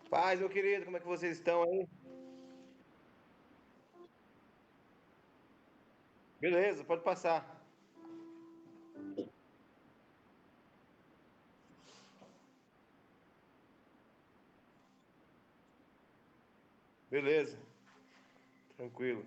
Paz, meu querido, como é que vocês estão aí? Beleza, pode passar. Beleza, tranquilo.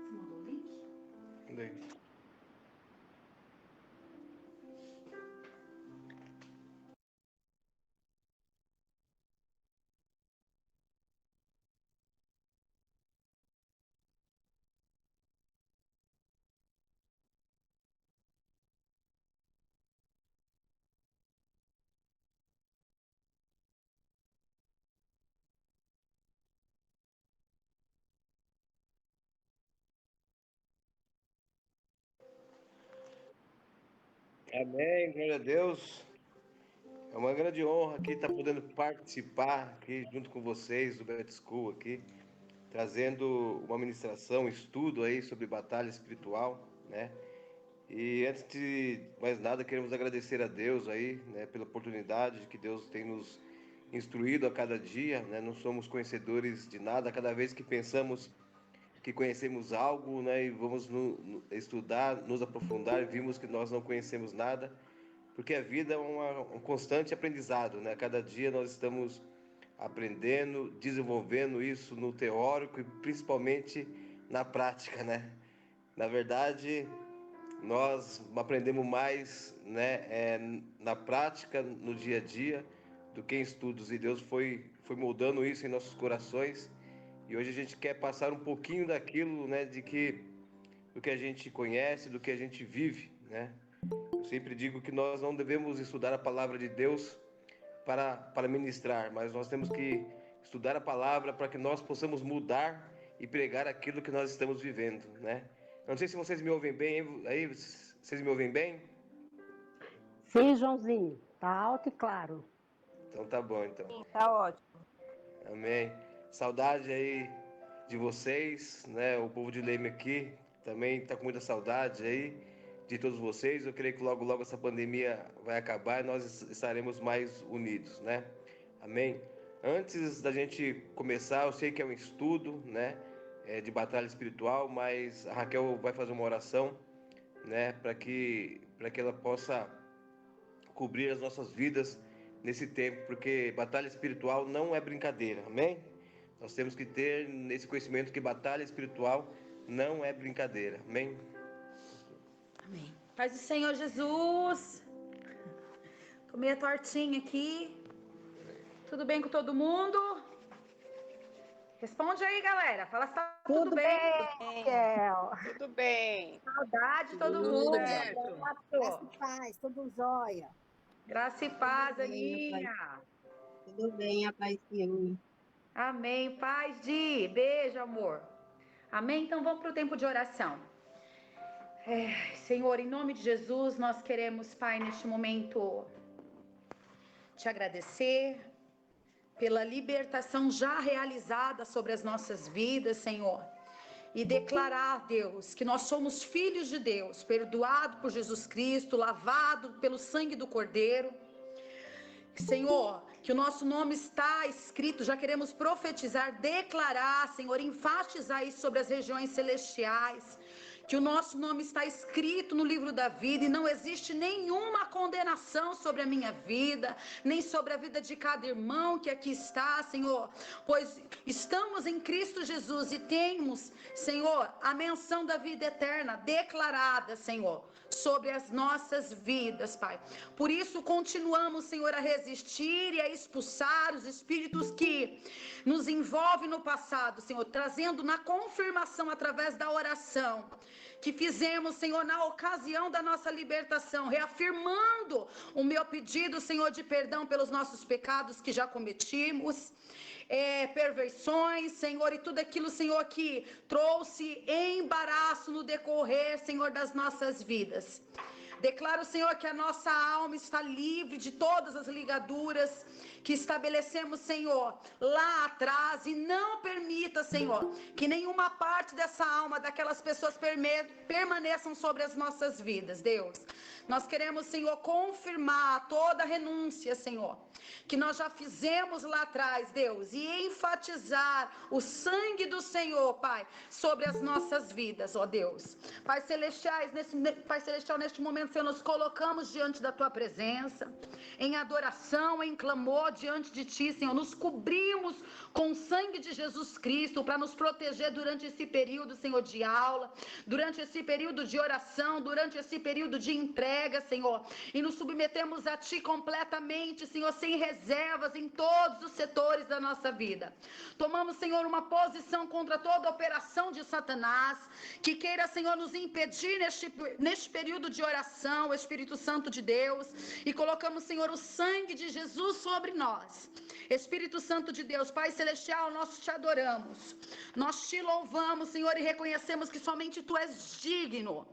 Você mandou o link? Daí. Amém, glória a Deus. É uma grande honra aqui estar podendo participar aqui junto com vocês do Bet School aqui, trazendo uma ministração, um estudo aí sobre batalha espiritual, né? E antes de mais nada, queremos agradecer a Deus aí, né, pela oportunidade que Deus tem nos instruído a cada dia, né? Não somos conhecedores de nada, cada vez que pensamos que conhecemos algo, né, e vamos estudar, nos aprofundar, vimos que nós não conhecemos nada, porque a vida é um constante aprendizado, né? Cada dia nós estamos aprendendo, desenvolvendo isso no teórico e principalmente na prática, né? Na verdade, nós aprendemos mais, né, na prática, no dia a dia, do que em estudos. E Deus foi moldando isso em nossos corações. E hoje a gente quer passar um pouquinho daquilo, né, do que a gente conhece, do que a gente vive, né? Eu sempre digo que nós não devemos estudar a palavra de Deus para ministrar, mas nós temos que estudar a palavra para que nós possamos mudar e pregar aquilo que nós estamos vivendo, né? Eu não sei se vocês me ouvem bem, aí vocês me ouvem bem? Sim, Joãozinho, tá alto e claro. Então tá bom, então. Sim, tá ótimo. Amém. Saudade aí de vocês, né? O povo de Leme aqui também tá com muita saudade aí de todos vocês. Eu creio que logo, logo essa pandemia vai acabar e nós estaremos mais unidos, né? Amém. Antes da gente começar, eu sei que é um estudo, né? De batalha espiritual, mas a Raquel vai fazer uma oração, né? Para que ela possa cobrir as nossas vidas nesse tempo, porque batalha espiritual não é brincadeira, amém? Nós temos que ter nesse conhecimento que batalha espiritual não é brincadeira, amém? Amém. Paz do Senhor Jesus. Tomei a tortinha aqui. Tudo bem com todo mundo? Responde aí, galera. Fala se tá tudo Tudo bem. bem, Bem, Raquel? tudo bem. Saudade de todo Tudo mundo. certo. Graça e paz, tudo jóia. Graça e Tudo paz, bem, a paz. Aninha. Tudo bem, a paz do Senhor. Amém. Paz de. Beijo, amor. Amém. Então vamos para o tempo de oração. Senhor, em nome de Jesus, nós queremos, Pai, neste momento, te agradecer pela libertação já realizada sobre as nossas vidas, Senhor. E declarar, Deus, que nós somos filhos de Deus, perdoado por Jesus Cristo, lavado pelo sangue do Cordeiro. Senhor, que o nosso nome está escrito, já queremos profetizar, declarar, Senhor, enfatizar isso sobre as regiões celestiais. que o nosso nome está escrito no livro da vida e não existe nenhuma condenação sobre a minha vida, nem sobre a vida de cada irmão que aqui está, Senhor, pois estamos em Cristo Jesus e temos, Senhor, a menção da vida eterna declarada, Senhor, sobre as nossas vidas, Pai. Por isso continuamos, Senhor, a resistir e a expulsar os espíritos que nos envolvem no passado, Senhor, trazendo na confirmação através da oração que fizemos, Senhor, na ocasião da nossa libertação, reafirmando o meu pedido, Senhor, de perdão pelos nossos pecados que já cometimos, perversões, Senhor, e tudo aquilo, Senhor, que trouxe embaraço no decorrer, Senhor, das nossas vidas. Declaro, Senhor, que a nossa alma está livre de todas as ligaduras que estabelecemos, Senhor, lá atrás, e não permita, Senhor, que nenhuma parte dessa alma, daquelas pessoas permaneçam sobre as nossas vidas, Deus. Nós queremos, Senhor, confirmar toda renúncia, Senhor, que nós já fizemos lá atrás, Deus, e enfatizar o sangue do Senhor, Pai, sobre as nossas vidas, ó Deus. Pai Celestial, neste momento, Senhor, nos colocamos diante da Tua presença, em adoração, em clamor diante de Ti, Senhor. Nos cobrimos com o sangue de Jesus Cristo para nos proteger durante esse período, Senhor, de aula, durante esse período de oração, durante esse período de entrega, Senhor. E nos submetemos a Ti completamente, Senhor, sem reservas em todos os setores da nossa vida. Tomamos, Senhor, uma posição contra toda operação de Satanás, que queira, Senhor, nos impedir neste período de oração, o Espírito Santo de Deus, e colocamos, Senhor, o sangue de Jesus sobre nós. Espírito Santo de Deus, Pai Celestial, nós te adoramos, nós te louvamos, Senhor, e reconhecemos que somente Tu és digno,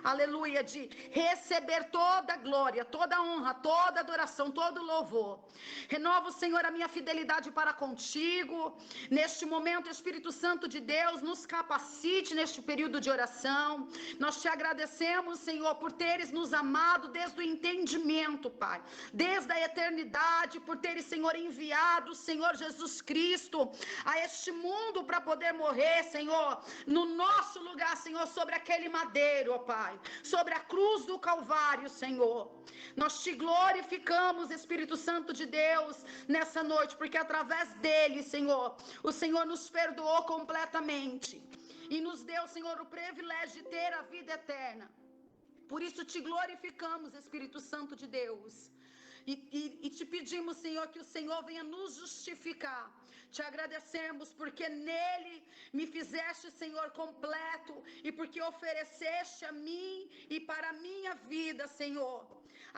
aleluia, de receber toda a glória, toda a honra, toda a adoração, todo o louvor. Renovo, Senhor, a minha fidelidade para contigo. Neste momento, Espírito Santo de Deus, nos capacite neste período de oração. Nós te agradecemos, Senhor, por teres nos amado desde o entendimento, Pai, desde a eternidade, por teres, Senhor, enviado o Senhor Jesus Cristo a este mundo para poder morrer, Senhor, no nosso lugar, Senhor, sobre aquele madeiro, ó Pai, sobre a cruz do Calvário, Senhor. Nós te glorificamos, Espírito Santo de Deus, nessa noite, porque através dele, Senhor, o Senhor nos perdoou completamente e nos deu, Senhor, o privilégio de ter a vida eterna. Por isso te glorificamos, Espírito Santo de Deus. E te pedimos, Senhor, que o Senhor venha nos justificar. Te agradecemos porque nele me fizeste, Senhor, completo, e porque ofereceste a mim e para a minha vida, Senhor,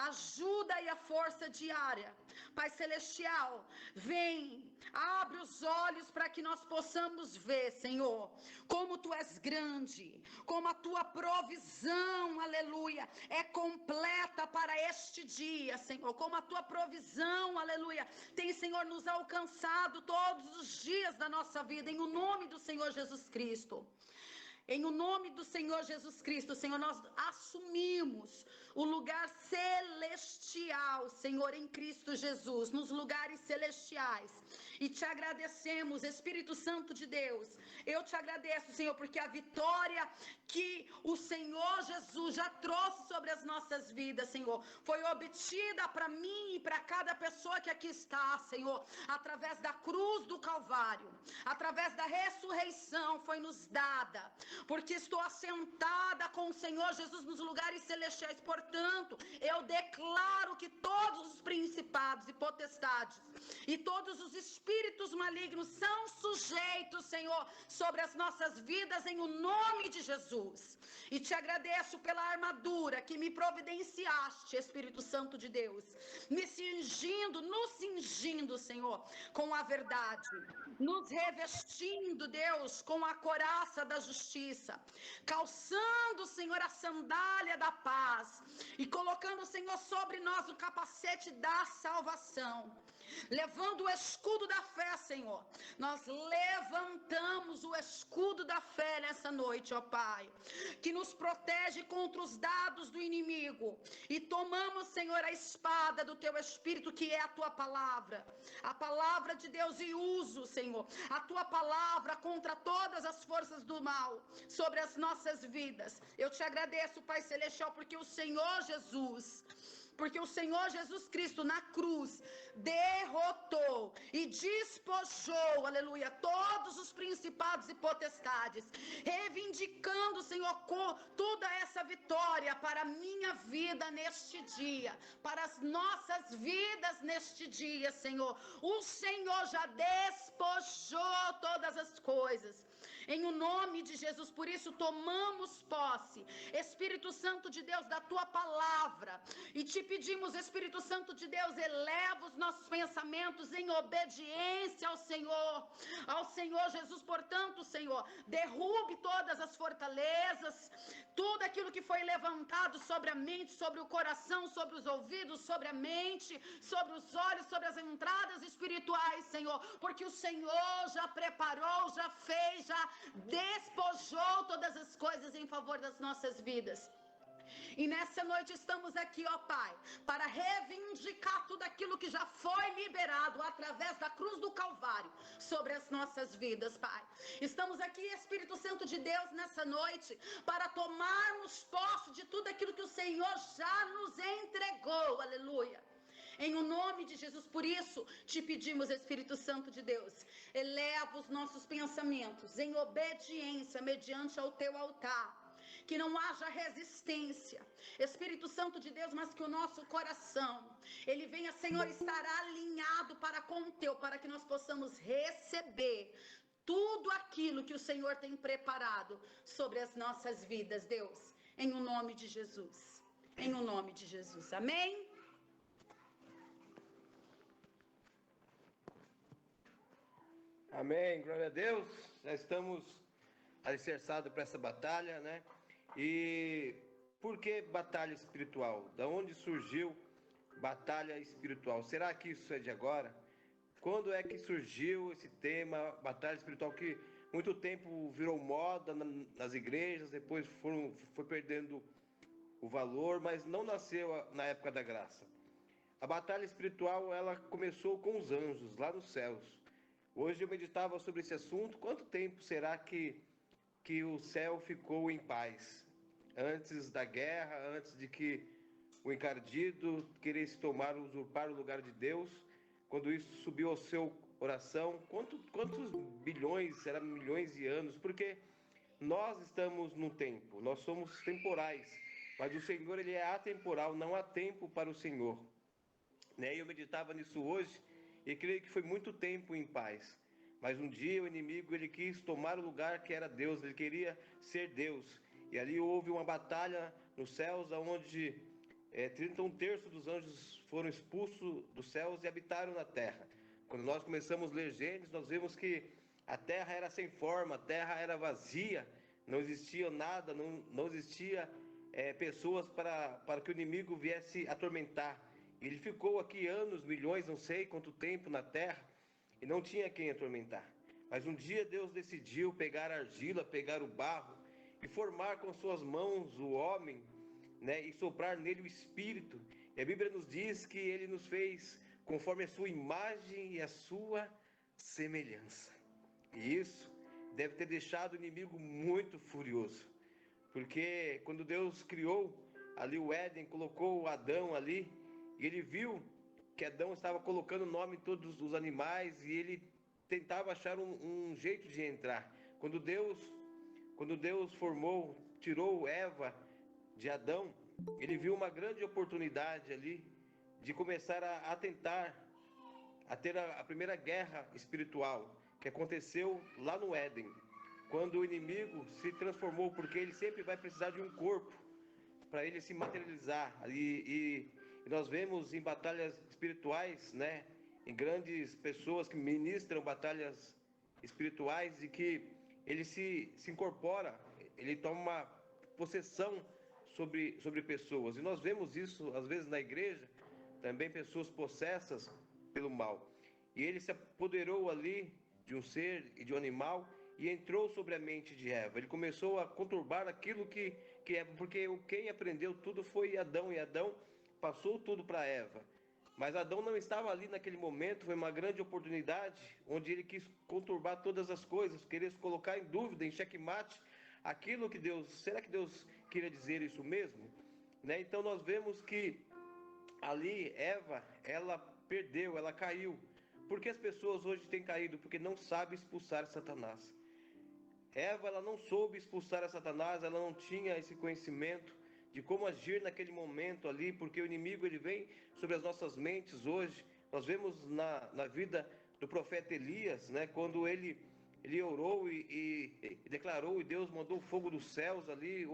ajuda e a força diária. Pai Celestial, vem, abre os olhos para que nós possamos ver, Senhor, como Tu és grande, como a Tua provisão, aleluia, é completa para este dia, Senhor, como a Tua provisão, aleluia, tem, Senhor, nos alcançado todos os dias da nossa vida, em o nome do Senhor Jesus Cristo. Em o nome do Senhor Jesus Cristo, Senhor, nós assumimos o lugar celestial, Senhor, em Cristo Jesus, nos lugares celestiais. E te agradecemos, Espírito Santo de Deus. Eu te agradeço, Senhor, porque a vitória que o Senhor Jesus já trouxe sobre as nossas vidas, Senhor, foi obtida para mim e para cada pessoa que aqui está, Senhor, através da cruz do Calvário, através da ressurreição foi nos dada, porque estou assentada com o Senhor Jesus nos lugares celestiais. Portanto, eu declaro que todos os principados e potestades e todos os espíritos malignos são sujeitos, Senhor, sobre as nossas vidas, em o nome de Jesus. E te agradeço pela armadura que me providenciaste, Espírito Santo de Deus, nos cingindo, Senhor, com a verdade, nos revestindo, Deus, com a couraça da justiça, calçando, Senhor, a sandália da paz e colocando, Senhor, sobre nós o capacete da salvação. levando o escudo da fé, Senhor. Nós levantamos o escudo da fé nessa noite, ó Pai, que nos protege contra os dados do inimigo, e tomamos, Senhor, a espada do teu Espírito, que é a tua palavra, a palavra de Deus, e uso, Senhor, a tua palavra contra todas as forças do mal sobre as nossas vidas. Eu te agradeço, Pai Celestial, porque o Senhor Jesus Cristo na cruz derrotou e despojou, aleluia, todos os principados e potestades, reivindicando, Senhor, toda essa vitória para a minha vida neste dia, para as nossas vidas neste dia, Senhor. O Senhor já despojou todas as coisas, em o nome de Jesus. Por isso tomamos posse, Espírito Santo de Deus, da tua palavra, e te pedimos, Espírito Santo de Deus, eleva os nossos pensamentos em obediência ao Senhor Jesus. Portanto, Senhor, derrube todas as fortalezas, tudo aquilo que foi levantado sobre a mente, sobre o coração, sobre os ouvidos, sobre a mente, sobre os olhos, sobre as entradas espirituais, Senhor, porque o Senhor já preparou, já fez, já despojou todas as coisas em favor das nossas vidas. E nessa noite estamos aqui, ó Pai, para reivindicar tudo aquilo que já foi liberado através da cruz do Calvário sobre as nossas vidas, Pai. Estamos aqui, Espírito Santo de Deus, nessa noite, para tomarmos posse de tudo aquilo que o Senhor já nos entregou, aleluia, em o nome de Jesus. Por isso te pedimos, Espírito Santo de Deus, eleva os nossos pensamentos em obediência mediante ao teu altar, que não haja resistência, Espírito Santo de Deus, mas que o nosso coração, ele venha, Senhor, estar alinhado para com o teu, para que nós possamos receber tudo aquilo que o Senhor tem preparado sobre as nossas vidas, Deus, em o nome de Jesus, em o nome de Jesus, amém? Amém, glória a Deus. Já estamos alicerçados para essa batalha, né? E por que batalha espiritual? Da onde surgiu batalha espiritual? Será que isso é de agora? Quando é que surgiu esse tema, batalha espiritual, que muito tempo virou moda nas igrejas, depois foi perdendo o valor, mas não nasceu na época da graça? A batalha espiritual, ela começou com os anjos lá nos céus. Hoje eu meditava sobre esse assunto. Quanto tempo será que o céu ficou em paz? Antes da guerra, antes de que o encardido queresse usurpar o lugar de Deus, quando isso subiu ao seu coração, quantos bilhões, será milhões de anos? Porque nós estamos no tempo, nós somos temporais, mas o Senhor, ele é atemporal, não há tempo para o Senhor. E eu meditava nisso hoje, e creio que foi muito tempo em paz, mas um dia o inimigo, ele quis tomar o lugar que era Deus, ele queria ser Deus, e ali houve uma batalha nos céus, onde 31 dos anjos foram expulsos dos céus e habitaram na terra. Quando nós começamos a ler Gênesis, nós vemos que a terra era sem forma, a terra era vazia, não existia nada, não existia pessoas para que o inimigo viesse atormentar. Ele ficou aqui anos, milhões, não sei quanto tempo na terra, e não tinha quem atormentar. Mas um dia Deus decidiu pegar a argila, pegar o barro e formar com suas mãos o homem, e soprar nele o Espírito. E a Bíblia nos diz que ele nos fez conforme a sua imagem e a sua semelhança. E isso deve ter deixado o inimigo muito furioso, porque quando Deus criou ali o Éden, colocou Adão ali, e ele viu que Adão estava colocando nome em todos os animais, e ele tentava achar um jeito de entrar. Quando Deus tirou Eva de Adão, ele viu uma grande oportunidade ali de começar a tentar a ter a primeira guerra espiritual, que aconteceu lá no Éden, quando o inimigo se transformou, porque ele sempre vai precisar de um corpo para ele se materializar. E nós vemos em batalhas espirituais, em grandes pessoas que ministram batalhas espirituais, e que ele se incorpora, ele toma uma possessão sobre pessoas. E nós vemos isso às vezes na igreja, também pessoas possessas, pelo mal. E ele se apoderou ali de um ser e de um animal e entrou sobre a mente de Eva. Ele começou a conturbar aquilo que é, porque quem aprendeu tudo foi Adão, e Adão passou tudo para Eva. Mas Adão não estava ali naquele momento, foi uma grande oportunidade, onde ele quis conturbar todas as coisas, querer colocar em dúvida, em xeque-mate, aquilo que Deus, será que Deus queria dizer isso mesmo? Né? Então nós vemos que ali Eva, ela perdeu, ela caiu. Por que as pessoas hoje têm caído? Porque não sabem expulsar Satanás. Eva, ela não soube expulsar a Satanás, ela não tinha esse conhecimento de como agir naquele momento ali, porque o inimigo ele vem sobre as nossas mentes hoje. Nós vemos na vida do profeta Elias, né, quando ele orou e declarou, e Deus mandou o fogo dos céus ali,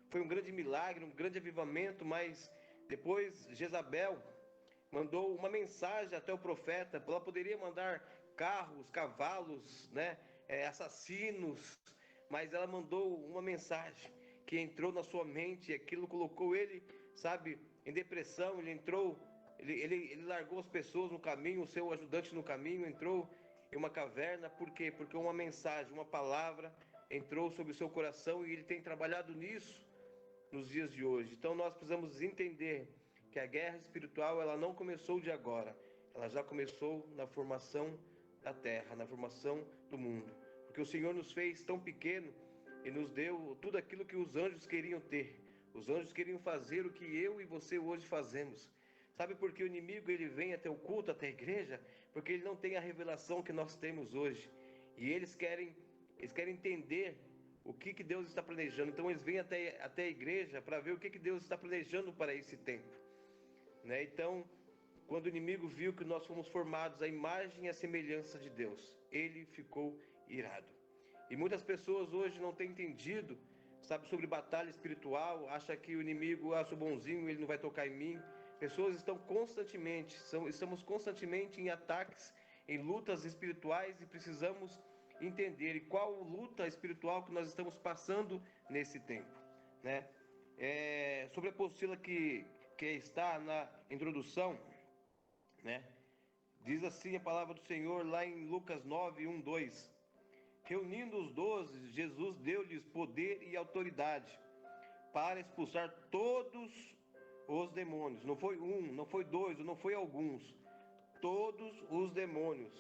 foi um grande milagre, um grande avivamento, mas depois Jezabel mandou uma mensagem até o profeta. Ela poderia mandar carros, cavalos, né, assassinos, mas ela mandou uma mensagem que entrou na sua mente, e aquilo colocou ele, sabe, em depressão. Ele entrou, ele largou as pessoas no caminho, o seu ajudante no caminho, entrou em uma caverna. Por quê? Porque uma mensagem, uma palavra entrou sobre o seu coração, e ele tem trabalhado nisso nos dias de hoje. Então nós precisamos entender que a guerra espiritual, ela não começou de agora, ela já começou na formação da terra, na formação do mundo, porque o Senhor nos fez tão pequeno e nos deu tudo aquilo que os anjos queriam ter. Os anjos queriam fazer o que eu e você hoje fazemos. Sabe por que o inimigo ele vem até o culto, até a igreja? Porque ele não tem a revelação que nós temos hoje, e eles querem entender o que Deus está planejando. Então eles vêm até a igreja para ver o que Deus está planejando para esse tempo, né? Então, quando o inimigo viu que nós fomos formados à imagem e à semelhança de Deus, ele ficou irado. E muitas pessoas hoje não têm entendido, sabe, sobre batalha espiritual, acha que o inimigo, sou bonzinho, ele não vai tocar em mim. Pessoas estamos constantemente em ataques, em lutas espirituais, e precisamos entender qual luta espiritual que nós estamos passando nesse tempo, né? Sobre a apostila que está na introdução, né? Diz assim a palavra do Senhor lá em Lucas 9, 1, 2. Reunindo os 12, Jesus deu-lhes poder e autoridade para expulsar todos os demônios. Não foi um, não foi dois, não foi alguns. Todos os demônios.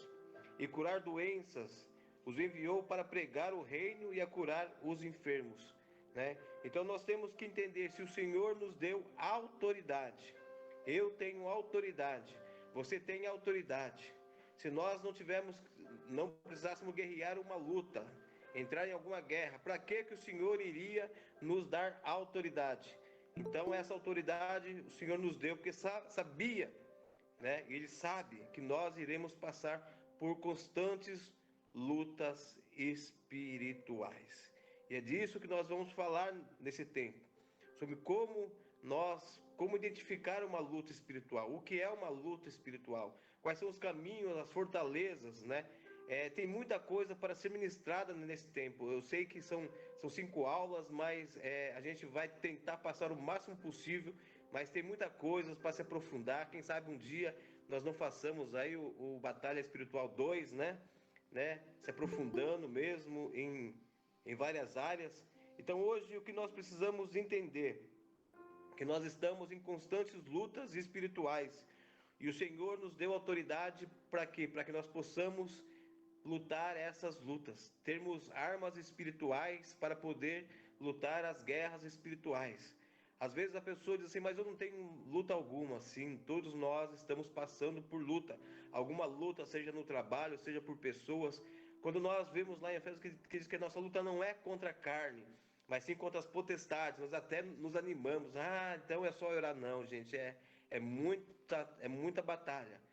E curar doenças. Os enviou para pregar o reino e a curar os enfermos, né? Então nós temos que entender, se o Senhor nos deu autoridade, eu tenho autoridade, você tem autoridade. Se nós não precisássemos guerrear uma luta, entrar em alguma guerra, para que o Senhor iria nos dar autoridade? Então essa autoridade o Senhor nos deu porque sabia, né? Ele sabe que nós iremos passar por constantes lutas espirituais. E é disso que nós vamos falar nesse tempo, sobre como identificar uma luta espiritual, o que é uma luta espiritual, quais são os caminhos, as fortalezas, né? Tem muita coisa para ser ministrada nesse tempo. Eu sei que são 5 aulas, mas a gente vai tentar passar o máximo possível, mas tem muita coisa para se aprofundar. Quem sabe um dia nós não façamos aí o Batalha Espiritual 2, né? Se aprofundando mesmo em várias áreas. Então hoje o que nós precisamos entender, que nós estamos em constantes lutas espirituais, e o Senhor nos deu autoridade para quê? Para que nós possamos lutar essas lutas, termos armas espirituais para poder lutar as guerras espirituais. Às vezes a pessoa diz assim, mas eu não tenho luta alguma. Sim, todos nós estamos passando por luta, alguma luta, seja no trabalho, seja por pessoas. Quando nós vemos lá em Efésios que diz que a nossa luta não é contra a carne, mas sim contra as potestades, nós até nos animamos. Então é só orar. Não, gente, é muita batalha.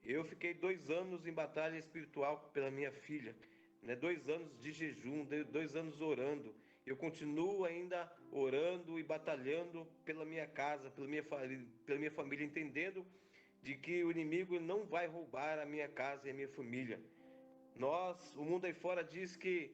Eu fiquei 2 anos em batalha espiritual pela minha filha, né? 2 anos de jejum, 2 anos orando. Eu continuo ainda orando e batalhando pela minha casa, pela minha família, entendendo de que o inimigo não vai roubar a minha casa e a minha família. O mundo aí fora diz que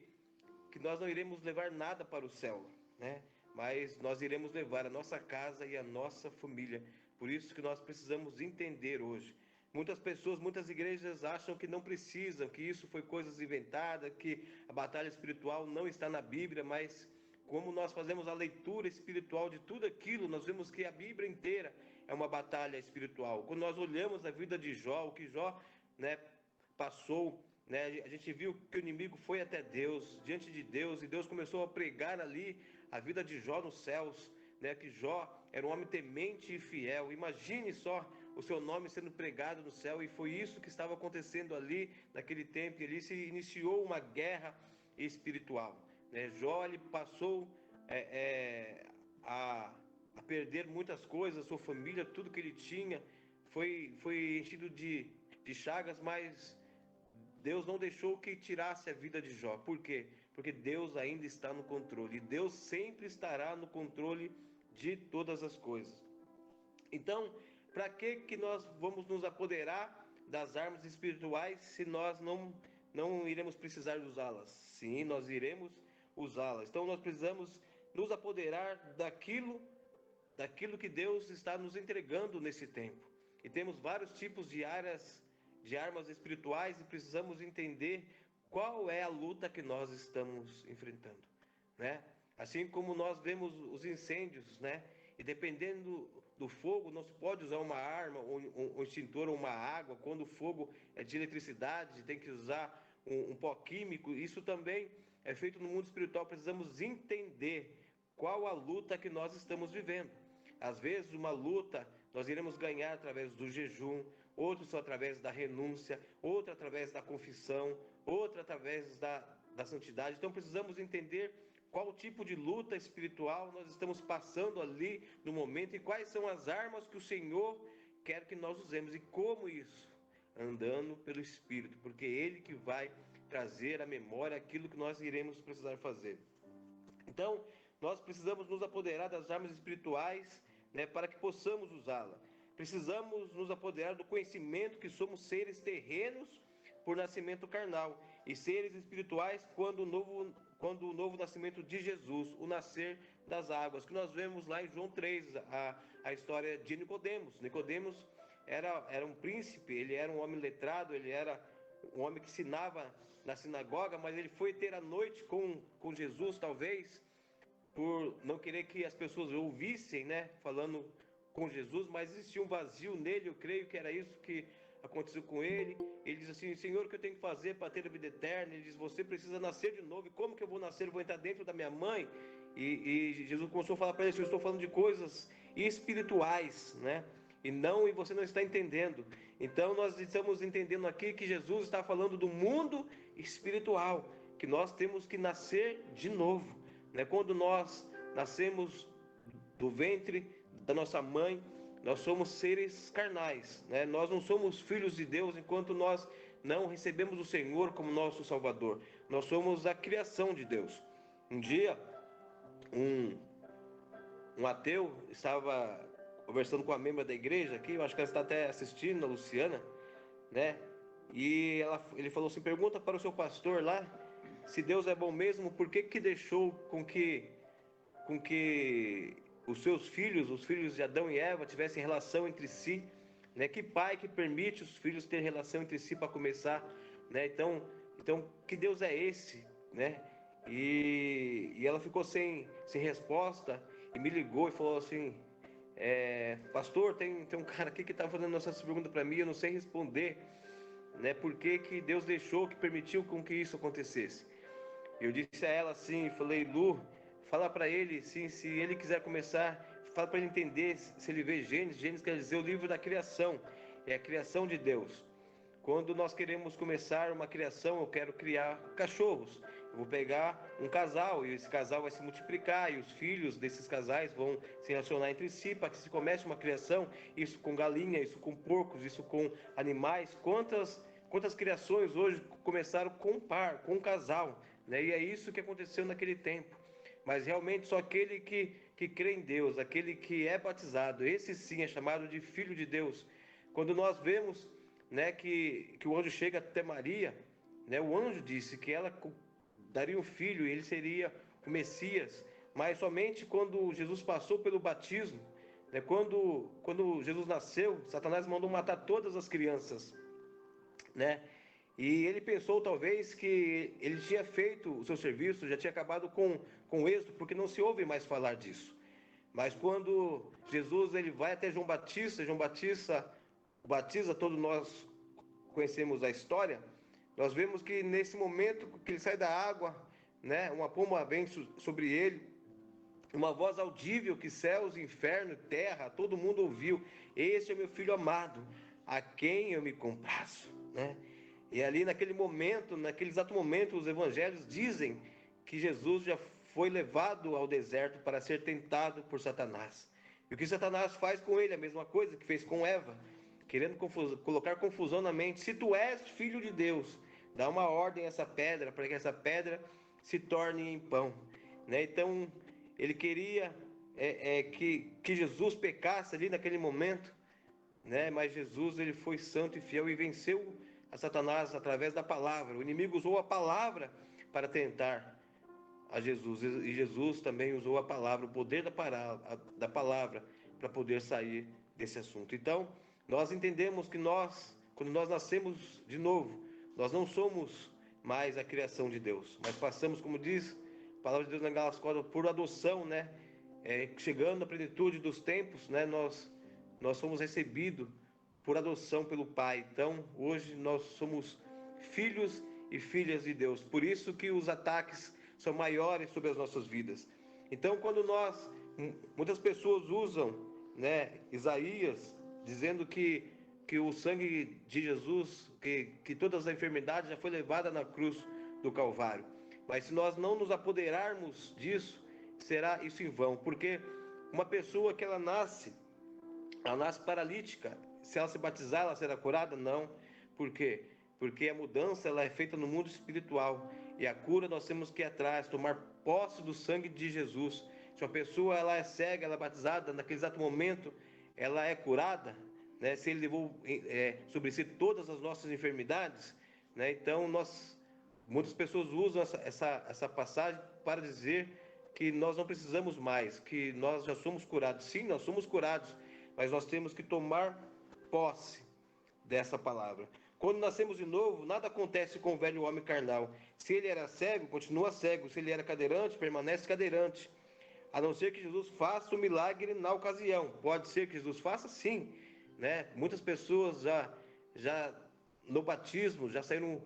nós não iremos levar nada para o céu, né? Mas nós iremos levar a nossa casa e a nossa família. Por isso que nós precisamos entender hoje. Muitas pessoas, muitas igrejas acham que não precisam, que isso foi coisas inventadas, que a batalha espiritual não está na Bíblia, mas como nós fazemos a leitura espiritual de tudo aquilo, nós vemos que a Bíblia inteira é uma batalha espiritual. Quando nós olhamos a vida de Jó, o que Jó, né, passou, né, a gente viu que o inimigo foi até Deus, diante de Deus, e Deus começou a pregar ali a vida de Jó nos céus, né, que Jó era um homem temente e fiel. Imagine só o seu nome sendo pregado no céu, e foi isso que estava acontecendo ali naquele tempo. Ali se iniciou uma guerra espiritual, né? Jó, ele passou a perder muitas coisas, sua família, tudo que ele tinha foi enchido de chagas, mas Deus não deixou que tirasse a vida de Jó. Por quê? Porque Deus ainda está no controle. E Deus sempre estará no controle de todas as coisas. Então, para que nós vamos nos apoderar das armas espirituais se nós não iremos precisar usá-las? Sim, nós iremos usá-las. Então, nós precisamos nos apoderar daquilo que Deus está nos entregando nesse tempo. E temos vários tipos de armas espirituais, e precisamos entender qual é a luta que nós estamos enfrentando, né? Assim como nós vemos os incêndios, né? E dependendo do fogo, não se pode usar uma arma, um extintor ou uma água. Quando o fogo é de eletricidade, tem que usar um pó químico. Isso também é feito no mundo espiritual. Precisamos entender qual a luta que nós estamos vivendo. Às vezes, uma luta nós iremos ganhar através do jejum, outros através da renúncia, outra através da confissão, outra através da santidade. Então, precisamos entender qual tipo de luta espiritual nós estamos passando ali no momento e quais são as armas que o Senhor quer que nós usemos. E como isso? Andando pelo Espírito, porque é Ele que vai trazer à memória aquilo que nós iremos precisar fazer. Então, nós precisamos nos apoderar das armas espirituais, né, para que possamos usá-la. Precisamos nos apoderar do conhecimento que somos seres terrenos por nascimento carnal e seres espirituais quando o novo nascimento de Jesus, o nascer das águas, que nós vemos lá em João 3, a história de Nicodemos. Nicodemos era um príncipe, ele era um homem letrado, ele era um homem que ensinava na sinagoga, mas ele foi ter a noite com Jesus, talvez, por não querer que as pessoas ouvissem, né, falando com Jesus, mas existia um vazio nele. Eu creio que era isso que aconteceu com ele. Ele diz assim: Senhor, o que eu tenho que fazer para ter a vida eterna? Ele diz: você precisa nascer de novo. E como que eu vou nascer? Eu vou entrar dentro da minha mãe? E Jesus começou a falar para ele: eu estou falando de coisas espirituais, né? E você não está entendendo. Então nós estamos entendendo aqui que Jesus está falando do mundo espiritual, que nós temos que nascer de novo, né? Quando nós nascemos do ventre da nossa mãe, nós somos seres carnais, né? Nós não somos filhos de Deus enquanto nós não recebemos o Senhor como nosso Salvador. Nós somos a criação de Deus. Um dia, um ateu estava conversando com a membra da igreja aqui, eu acho que ela está até assistindo, a Luciana, né? E ele falou assim: pergunta para o seu pastor lá, se Deus é bom mesmo, por que deixou com que os seus filhos, os filhos de Adão e Eva, tivessem relação entre si, né? Que pai que permite os filhos ter relação entre si para começar, né? Então, que Deus é esse, né? E ela ficou sem resposta e me ligou e falou assim: pastor, tem um cara aqui que está fazendo essa pergunta para mim, eu não sei responder, né? Por que Deus deixou, que permitiu com que isso acontecesse? Eu disse a ela assim, falei: Lu, fala para ele, sim, se ele quiser começar, fala para ele entender, se ele vê Gênesis. Gênesis quer dizer o livro da criação, é a criação de Deus. Quando nós queremos começar uma criação, eu quero criar cachorros. Eu vou pegar um casal e esse casal vai se multiplicar e os filhos desses casais vão se relacionar entre si para que se comece uma criação. Isso com galinha, isso com porcos, isso com animais. Quantas criações hoje começaram com par, com casal, né? E é isso que aconteceu naquele tempo. Mas realmente só aquele que crê em Deus, aquele que é batizado, esse sim é chamado de filho de Deus. Quando nós vemos, né, que o anjo chega até Maria, né, o anjo disse que ela daria um filho e ele seria o Messias. Mas somente quando Jesus passou pelo batismo, né? Quando Jesus nasceu, Satanás mandou matar todas as crianças, né? E ele pensou talvez que ele tinha feito o seu serviço, já tinha acabado com êxito, porque não se ouve mais falar disso. Mas quando Jesus ele vai até João Batista batiza, todos nós conhecemos a história, nós vemos que nesse momento que ele sai da água, né, uma pomba vem sobre ele, uma voz audível que céus, inferno, terra, todo mundo ouviu: "Este é meu filho amado, a quem eu me comprazo", né? E ali naquele momento, naquele exato momento, os evangelhos dizem que Jesus já foi levado ao deserto para ser tentado por Satanás. E o que Satanás faz com ele? A mesma coisa que fez com Eva, querendo colocar confusão na mente. Se tu és filho de Deus, dá uma ordem a essa pedra, para que essa pedra se torne em pão, né? Então, ele queria que Jesus pecasse ali naquele momento, né? Mas Jesus ele foi santo e fiel e venceu a Satanás através da palavra. O inimigo usou a palavra para tentar a Jesus, e Jesus também usou a palavra, o poder da palavra para poder sair desse assunto. Então, nós entendemos que quando nós nascemos de novo, nós não somos mais a criação de Deus, mas passamos, como diz a palavra de Deus na Gálatas 4, por adoção, né? Chegando à plenitude dos tempos, né? Nós somos recebidos por adoção pelo Pai. Então, hoje nós somos filhos e filhas de Deus. Por isso que os ataques são maiores sobre as nossas vidas. Então, quando muitas pessoas usam, né, Isaías, dizendo que o sangue de Jesus, que todas as enfermidades já foi levada na cruz do Calvário. Mas se nós não nos apoderarmos disso, será isso em vão. Porque uma pessoa que ela nasce paralítica, se ela se batizar, ela será curada? Não. Por quê? Porque a mudança ela é feita no mundo espiritual. E a cura nós temos que ir atrás, tomar posse do sangue de Jesus. Se uma pessoa ela é cega, ela é batizada, naquele exato momento, ela é curada, né? Se ele levou sobre si todas as nossas enfermidades, né? Então, muitas pessoas usam essa passagem para dizer que nós não precisamos mais, que nós já somos curados. Sim, nós somos curados, mas nós temos que tomar posse dessa palavra. Quando nascemos de novo, nada acontece com o velho homem carnal. Se ele era cego, continua cego. Se ele era cadeirante, permanece cadeirante. A não ser que Jesus faça o milagre na ocasião. Pode ser que Jesus faça, sim, né? Muitas pessoas já no batismo já saíram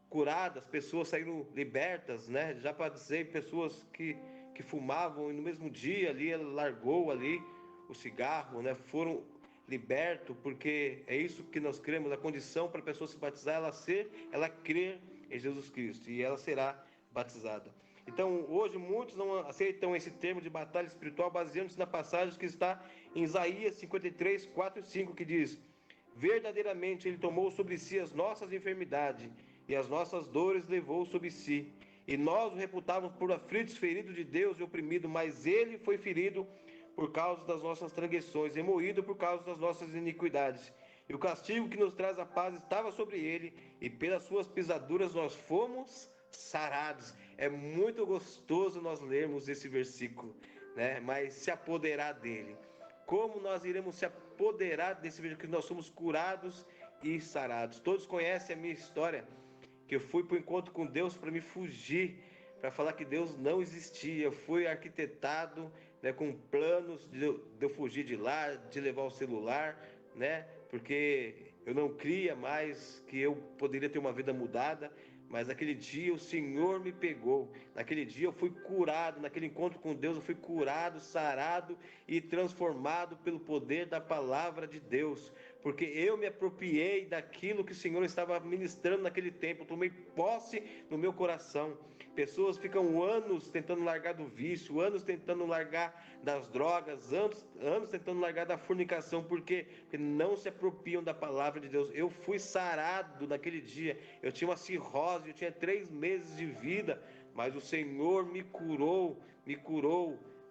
curadas, pessoas saíram libertas, né? Já para dizer, pessoas que fumavam e no mesmo dia ali ela largou ali o cigarro, né? Foram libertos, porque é isso que nós cremos, a condição para a pessoa se batizar, ela crer em Jesus Cristo, e ela será batizada. Então, hoje muitos não aceitam esse termo de batalha espiritual, baseando-se na passagem que está em Isaías 53, 4 e 5, que diz: verdadeiramente ele tomou sobre si as nossas enfermidades, e as nossas dores levou sobre si. E nós o reputávamos por aflitos, ferido de Deus e oprimido, mas ele foi ferido por causa das nossas transgressões, e moído por causa das nossas iniquidades. E o castigo que nos traz a paz estava sobre ele, e pelas suas pisaduras nós fomos sarados. É muito gostoso nós lermos esse versículo, né? Mas se apoderar dele. Como nós iremos se apoderar desse versículo? Que nós somos curados e sarados. Todos conhecem a minha história, que eu fui para o encontro com Deus para me fugir, para falar que Deus não existia. Eu fui arquitetado, né, com planos de eu fugir de lá, de levar o celular, né, porque eu não cria mais que eu poderia ter uma vida mudada. Mas naquele dia o Senhor me pegou, naquele dia eu fui curado, naquele encontro com Deus eu fui curado, sarado e transformado pelo poder da palavra de Deus, porque eu me apropriei daquilo que o Senhor estava ministrando naquele tempo, eu tomei posse no meu coração. Pessoas ficam anos tentando largar do vício, anos tentando largar das drogas, anos tentando largar da fornicação, porque não se apropriam da palavra de Deus. Eu fui sarado naquele dia, eu tinha uma cirrose, eu tinha 3 meses de vida, mas o Senhor me curou,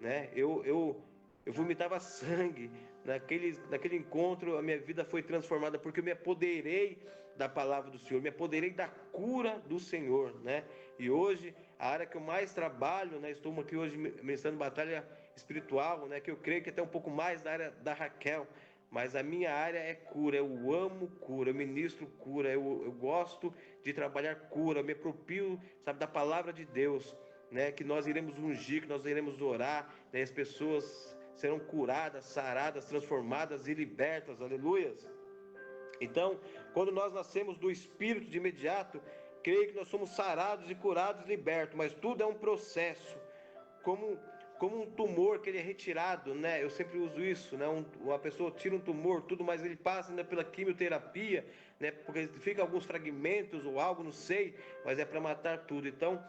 né? Eu vomitava sangue. Naquele encontro a minha vida foi transformada, porque eu me apoderei da palavra do Senhor, me apoderei da cura do Senhor, né? E hoje, a área que eu mais trabalho, né? Estou aqui hoje ministrando batalha espiritual, né, que eu creio que até um pouco mais da área da Raquel, mas a minha área é cura. Eu amo cura, eu ministro cura, eu gosto de trabalhar cura, eu me aproprio, sabe, da palavra de Deus, né, que nós iremos ungir, que nós iremos orar, né, as pessoas serão curadas, saradas, transformadas e libertas, aleluias. Então, quando nós nascemos do Espírito de imediato, creio que nós somos sarados e curados e libertos, mas tudo é um processo, como, como um tumor que ele é retirado, né? Eu sempre uso isso, né? Uma pessoa tira um tumor, tudo, mas ele passa ainda pela quimioterapia, né? Porque fica alguns fragmentos ou algo, não sei, mas é para matar tudo. Então,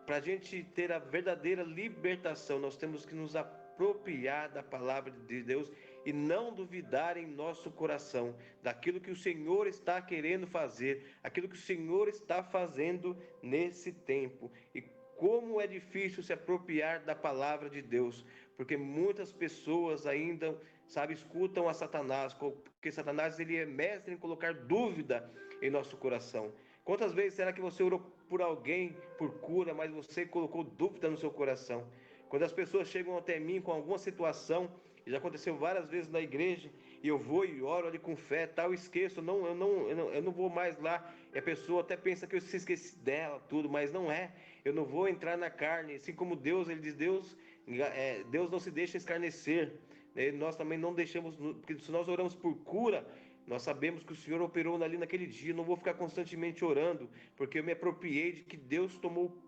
para a gente ter a verdadeira libertação, nós temos que nos apropriar da palavra de Deus e não duvidar em nosso coração daquilo que o Senhor está querendo fazer, aquilo que o Senhor está fazendo nesse tempo. E como é difícil se apropriar da palavra de Deus, porque muitas pessoas ainda, sabe, escutam a Satanás, porque Satanás ele é mestre em colocar dúvida em nosso coração. Quantas vezes será que você orou por alguém por cura, mas você colocou dúvida no seu coração? Quando as pessoas chegam até mim com alguma situação, e já aconteceu várias vezes na igreja, e eu vou e oro ali com fé, tal, esqueço, eu não vou mais lá, e a pessoa até pensa que eu se esqueci dela, tudo, mas não é. Eu não vou entrar na carne, assim como Deus, ele diz, Deus não se deixa escarnecer, né? Nós também não deixamos, porque se nós oramos por cura, nós sabemos que o Senhor operou ali naquele dia. Eu não vou ficar constantemente orando, porque eu me apropriei de que Deus tomou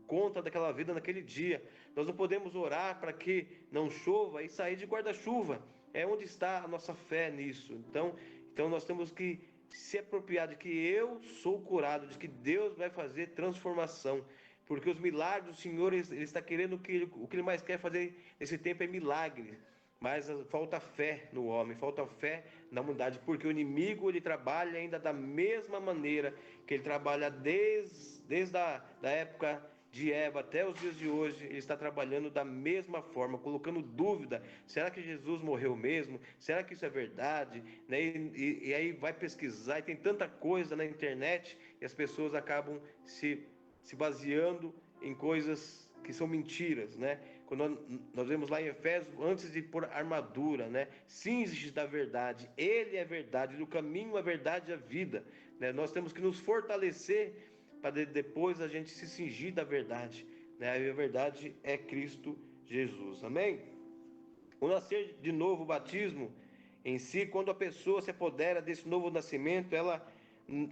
conta daquela vida naquele dia. Nós não podemos orar para que não chova e sair de guarda-chuva. É onde está a nossa fé nisso. Então nós temos que se apropriar de que eu sou curado, de que Deus vai fazer transformação. Porque os milagres do Senhor, Ele está querendo, o que Ele mais quer fazer nesse tempo é milagre. Mas falta fé no homem, falta fé na humanidade, porque o inimigo ele trabalha ainda da mesma maneira que ele trabalha desde da época de Eva até os dias de hoje. Ele está trabalhando da mesma forma, colocando dúvida: será que Jesus morreu mesmo? Será que isso é verdade? Né? E aí vai pesquisar, e tem tanta coisa na internet, e as pessoas acabam se baseando em coisas que são mentiras, né? Quando nós vemos lá em Efésios, antes de pôr armadura, né? Cinge da verdade, Ele é verdade, do caminho, a verdade e a vida, né? Nós temos que nos fortalecer para depois a gente se cingir da verdade, né? E a verdade é Cristo Jesus, amém? O nascer de novo, o batismo em si, quando a pessoa se apodera desse novo nascimento, ela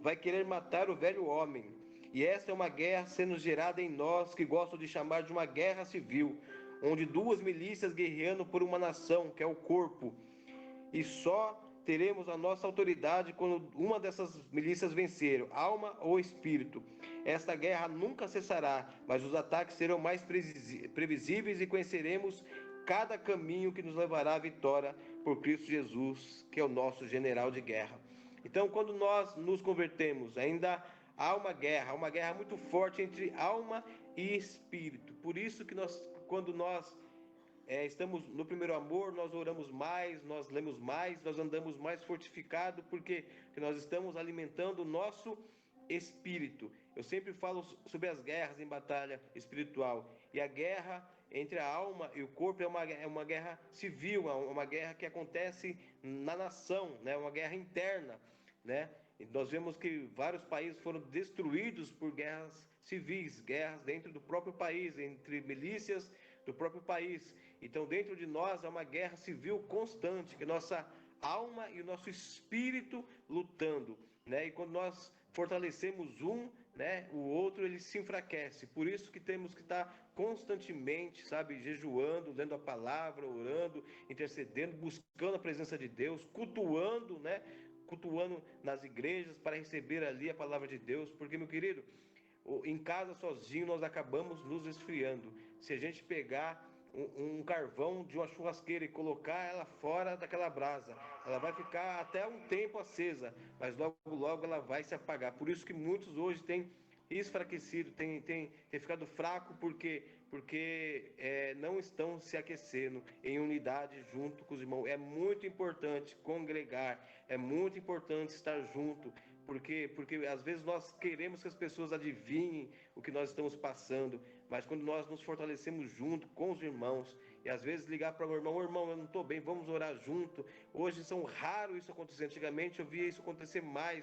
vai querer matar o velho homem. E essa é uma guerra sendo gerada em nós, que gosto de chamar de uma guerra civil, onde duas milícias guerreando por uma nação, que é o corpo. E só teremos a nossa autoridade quando uma dessas milícias vencer, alma ou espírito. Esta guerra nunca cessará, mas os ataques serão mais previsíveis e conheceremos cada caminho que nos levará à vitória por Cristo Jesus, que é o nosso general de guerra. Então, quando nós nos convertemos, ainda há uma guerra muito forte entre alma e espírito. Por isso que quando nós estamos no primeiro amor, nós oramos mais, nós lemos mais, nós andamos mais fortificados, porque nós estamos alimentando o nosso espírito. Eu sempre falo sobre as guerras em batalha espiritual, e a guerra entre a alma e o corpo é uma guerra civil, é uma guerra que acontece na nação, né? Uma guerra interna, né? E nós vemos que vários países foram destruídos por guerras civis, guerras dentro do próprio país, entre milícias do próprio país. Então, dentro de nós é uma guerra civil constante, que nossa alma e o nosso espírito lutando, né? E quando nós fortalecemos um, né, o outro ele se enfraquece. Por isso que temos que estar constantemente, sabe, jejuando, lendo a palavra, orando, intercedendo, buscando a presença de Deus, cultuando, né? Cultuando nas igrejas para receber ali a palavra de Deus, porque, meu querido, em casa sozinho nós acabamos nos esfriando. Se a gente pegar um carvão de uma churrasqueira e colocar ela fora daquela brasa, ela vai ficar até um tempo acesa, mas logo logo ela vai se apagar. Por isso que muitos hoje têm enfraquecido, têm ficado fraco, porque não estão se aquecendo em unidade junto com os irmãos. É muito importante congregar, é muito importante estar junto, Porque às vezes nós queremos que as pessoas adivinhem o que nós estamos passando, mas quando nós nos fortalecemos junto com os irmãos, e às vezes ligar para o irmão, eu não estou bem, vamos orar junto. Hoje são raro isso acontecer, antigamente eu via isso acontecer mais,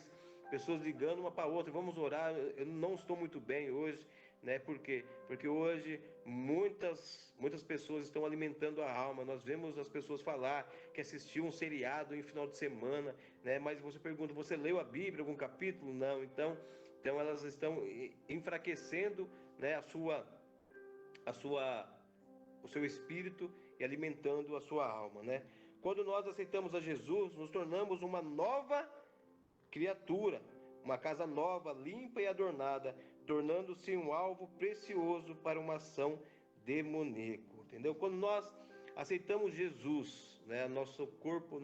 pessoas ligando uma para outra, vamos orar, eu não estou muito bem hoje, né? Por quê? Porque hoje muitas pessoas estão alimentando a alma. Nós vemos as pessoas falar que assistiu um seriado em final de semana, né? Mas você pergunta, você leu a Bíblia, algum capítulo? Não. Então elas estão enfraquecendo, né, o seu espírito e alimentando a sua alma, né? Quando nós aceitamos a Jesus, nos tornamos uma nova criatura, uma casa nova, limpa e adornada, tornando-se um alvo precioso para uma ação demoníaca, entendeu? Quando nós aceitamos Jesus, né, nosso corpo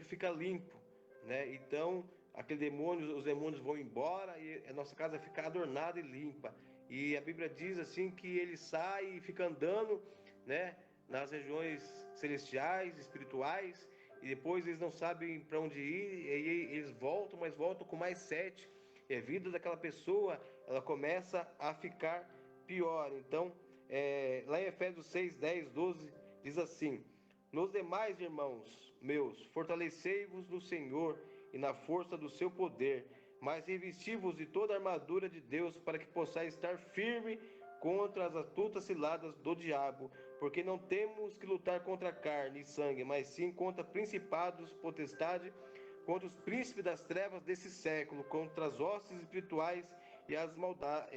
fica limpo, né? Então, os demônios vão embora e a nossa casa fica adornada e limpa. E a Bíblia diz assim que ele sai e fica andando, né, nas regiões celestiais, espirituais, e depois eles não sabem para onde ir, e aí eles voltam, mas voltam com mais 7. E a vida daquela pessoa, ela começa a ficar pior. Então, lá em Efésios 6, 10, 12, diz assim: nos demais, irmãos meus, fortalecei-vos no Senhor e na força do seu poder, mas revesti-vos de toda a armadura de Deus, para que possais estar firme contra as astutas ciladas do diabo, porque não temos que lutar contra carne e sangue, mas sim contra principados, potestade, contra os príncipes das trevas desse século, contra as hostes espirituais e as maldades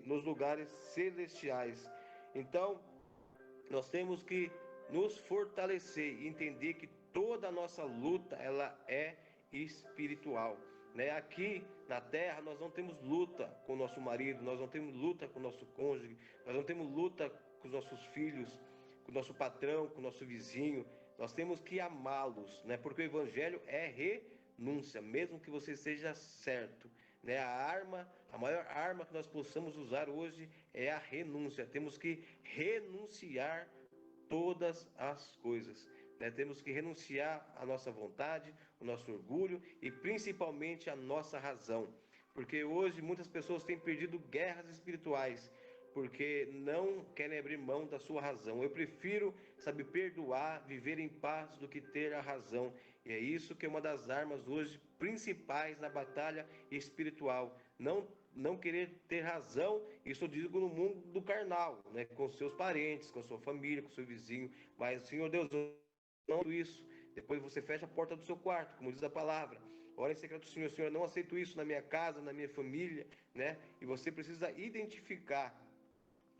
nos lugares celestiais. Então, nós temos que nos fortalecer e entender que toda a nossa luta, ela é espiritual, né? Aqui na terra nós não temos luta com o nosso marido, nós não temos luta com o nosso cônjuge, nós não temos luta com os nossos filhos, com o nosso patrão, com o nosso vizinho. Nós temos que amá-los, né? Porque o evangelho é renúncia, mesmo que você seja certo, né? A maior arma que nós possamos usar hoje é a renúncia. Temos que renunciar todas as coisas, né? Temos que renunciar à nossa vontade, o nosso orgulho e principalmente a nossa razão, porque hoje muitas pessoas têm perdido guerras espirituais porque não querem abrir mão da sua razão. Eu prefiro, sabe, perdoar, viver em paz do que ter a razão. E é isso que é uma das armas hoje principais na batalha espiritual. Não querer ter razão, isso eu digo no mundo do carnal, né? Com seus parentes, com a sua família, com o seu vizinho. Mas, Senhor Deus, eu não aceito isso. Depois você fecha a porta do seu quarto, como diz a palavra. Ora em secreto, Senhor, eu não aceito isso na minha casa, na minha família, né? E você precisa identificar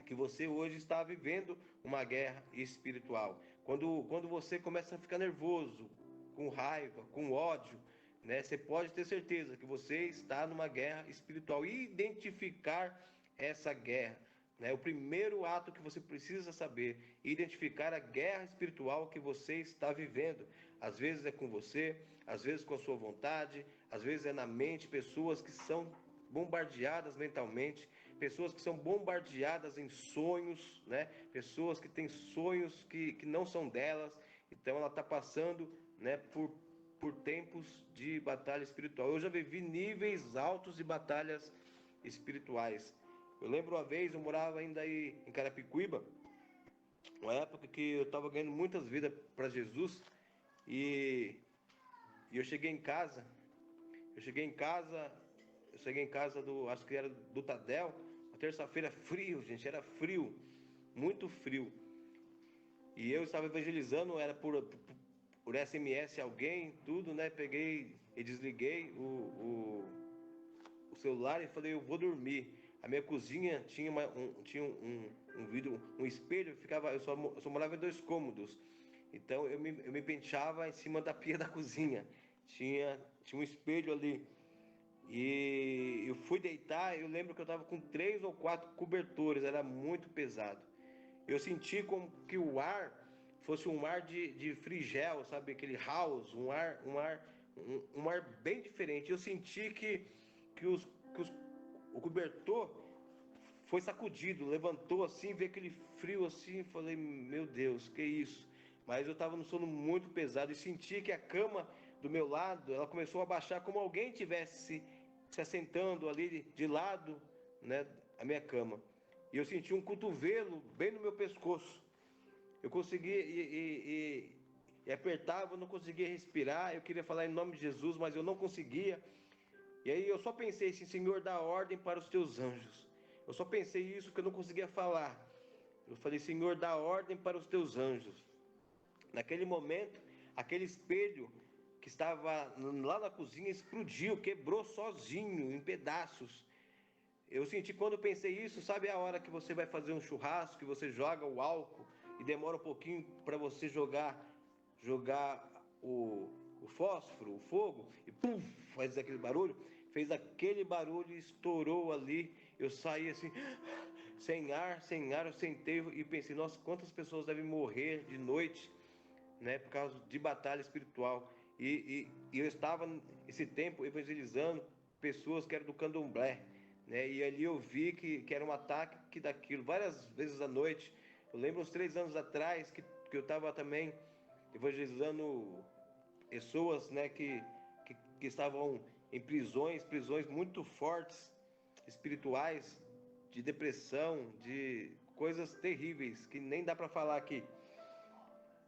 que você hoje está vivendo uma guerra espiritual. Quando você começa a ficar nervoso, com raiva, com ódio, né, você pode ter certeza que você está numa guerra espiritual. E identificar essa guerra, né, o primeiro ato que você precisa saber, identificar a guerra espiritual que você está vivendo. Às vezes é com você, às vezes com a sua vontade, às vezes é na mente, pessoas que são bombardeadas mentalmente, pessoas que são bombardeadas em sonhos, né? Pessoas que têm sonhos que não são delas, então ela está passando, né, por tempos de batalha espiritual. Eu já vivi níveis altos de batalhas espirituais. Eu lembro uma vez, eu morava ainda aí em Carapicuíba, uma época que eu estava ganhando muitas vidas para Jesus, e eu cheguei em casa, acho que era do Tadel, uma terça-feira frio, gente, era frio, muito frio. E eu estava evangelizando, era por SMS alguém, tudo, né? Peguei e desliguei o celular e falei, eu vou dormir. A minha cozinha tinha um vidro, um espelho, eu só morava em 2 cômodos. Então eu me penteava em cima da pia da cozinha. Tinha um espelho ali. E eu fui deitar, eu lembro que eu estava com 3 ou 4 cobertores, era muito pesado. Eu senti como que o ar fosse um ar de frigel, sabe? Aquele house, um ar bem diferente. Eu senti que o cobertor foi sacudido, levantou assim, veio aquele frio assim, falei, meu Deus, que isso? Mas eu estava no sono muito pesado e senti que a cama do meu lado, ela começou a baixar como alguém tivesse se assentando ali de lado, né, a minha cama. E eu senti um cotovelo bem no meu pescoço. Eu conseguia e apertava, eu não conseguia respirar. Eu queria falar em nome de Jesus, mas eu não conseguia. E aí eu só pensei assim, Senhor, dá ordem para os teus anjos. Eu só pensei isso porque eu não conseguia falar. Eu falei, Senhor, dá ordem para os teus anjos. Naquele momento, aquele espelho que estava lá na cozinha explodiu, quebrou sozinho, em pedaços. Eu senti quando eu pensei isso, sabe a hora que você vai fazer um churrasco, que você joga o álcool e demora um pouquinho para você jogar o fósforo, o fogo, e pum, faz aquele barulho? Fez aquele barulho e estourou ali. Eu saí assim, sem ar, eu sentei e pensei, nossa, quantas pessoas devem morrer de noite, né, por causa de batalha espiritual. E eu estava esse tempo evangelizando pessoas que eram do candomblé, né, e ali eu vi que era um ataque daquilo, várias vezes à noite. Eu lembro uns 3 anos atrás que eu estava também evangelizando pessoas, né, que estavam em prisões muito fortes, espirituais, de depressão, de coisas terríveis que nem dá para falar aqui.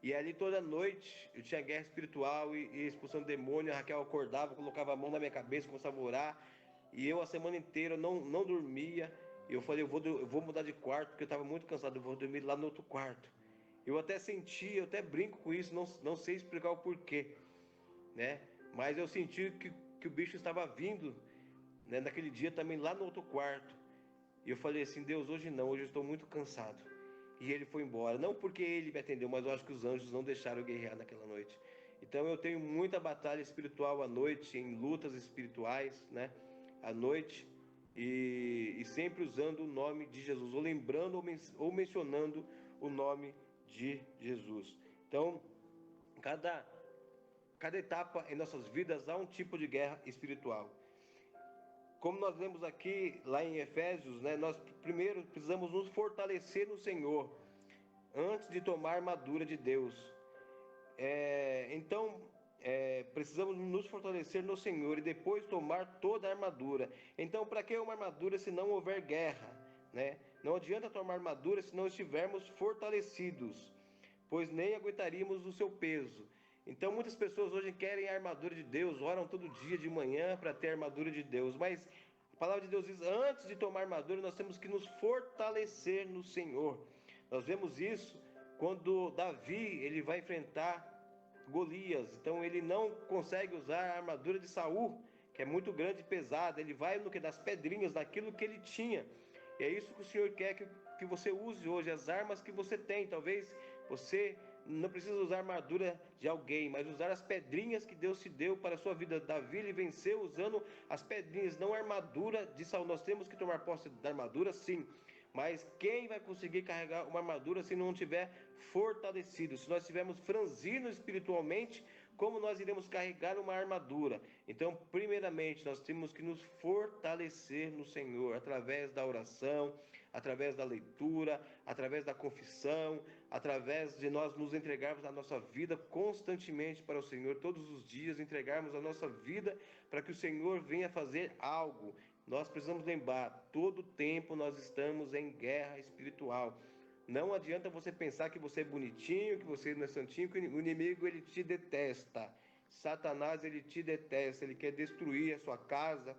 E ali toda noite eu tinha guerra espiritual e expulsão de demônio. A Raquel acordava, colocava a mão na minha cabeça, começava a orar. E eu a semana inteira não dormia. E eu falei, eu vou mudar de quarto, porque eu estava muito cansado, eu vou dormir lá no outro quarto. Eu até senti, eu até brinco com isso, não sei explicar o porquê, né? Mas eu senti que o bicho estava vindo, né, naquele dia também lá no outro quarto. E eu falei assim, Deus, hoje não, hoje eu estou muito cansado. E ele foi embora, não porque ele me atendeu, mas eu acho que os anjos não deixaram eu guerrear naquela noite. Então eu tenho muita batalha espiritual à noite, em lutas espirituais, né, à noite, e sempre usando o nome de Jesus, ou lembrando ou mencionando o nome de Jesus. Então, cada etapa em nossas vidas há um tipo de guerra espiritual. Como nós lemos aqui, lá em Efésios, né, nós primeiro precisamos nos fortalecer no Senhor, antes de tomar a armadura de Deus. Então, precisamos nos fortalecer no Senhor e depois tomar toda a armadura. Então, para que uma armadura se não houver guerra, né? Não adianta tomar armadura se não estivermos fortalecidos, pois nem aguentaríamos o seu peso. Então, muitas pessoas hoje querem a armadura de Deus, oram todo dia de manhã para ter a armadura de Deus, mas a palavra de Deus diz, antes de tomar armadura, nós temos que nos fortalecer no Senhor. Nós vemos isso quando Davi ele vai enfrentar Golias. Então ele não consegue usar a armadura de Saul, que é muito grande e pesada. Ele vai no que das pedrinhas, daquilo que ele tinha. E é isso que o Senhor quer que você use hoje, as armas que você tem. Talvez você não precisa usar a armadura de alguém, mas usar as pedrinhas que Deus te deu para a sua vida. Davi ele venceu usando as pedrinhas, não a armadura de Saul. Nós temos que tomar posse da armadura, sim. Mas quem vai conseguir carregar uma armadura se não tiver fortalecido? Se nós estivermos franzinos espiritualmente, como nós iremos carregar uma armadura? Então, primeiramente, nós temos que nos fortalecer no Senhor, através da oração, através da leitura, através da confissão, através de nós nos entregarmos a nossa vida constantemente para o Senhor, todos os dias entregarmos a nossa vida para que o Senhor venha fazer algo. Nós precisamos lembrar, todo tempo nós estamos em guerra espiritual. Não adianta você pensar que você é bonitinho, que você não é santinho, que o inimigo ele te detesta. Satanás ele te detesta, ele quer destruir a sua casa,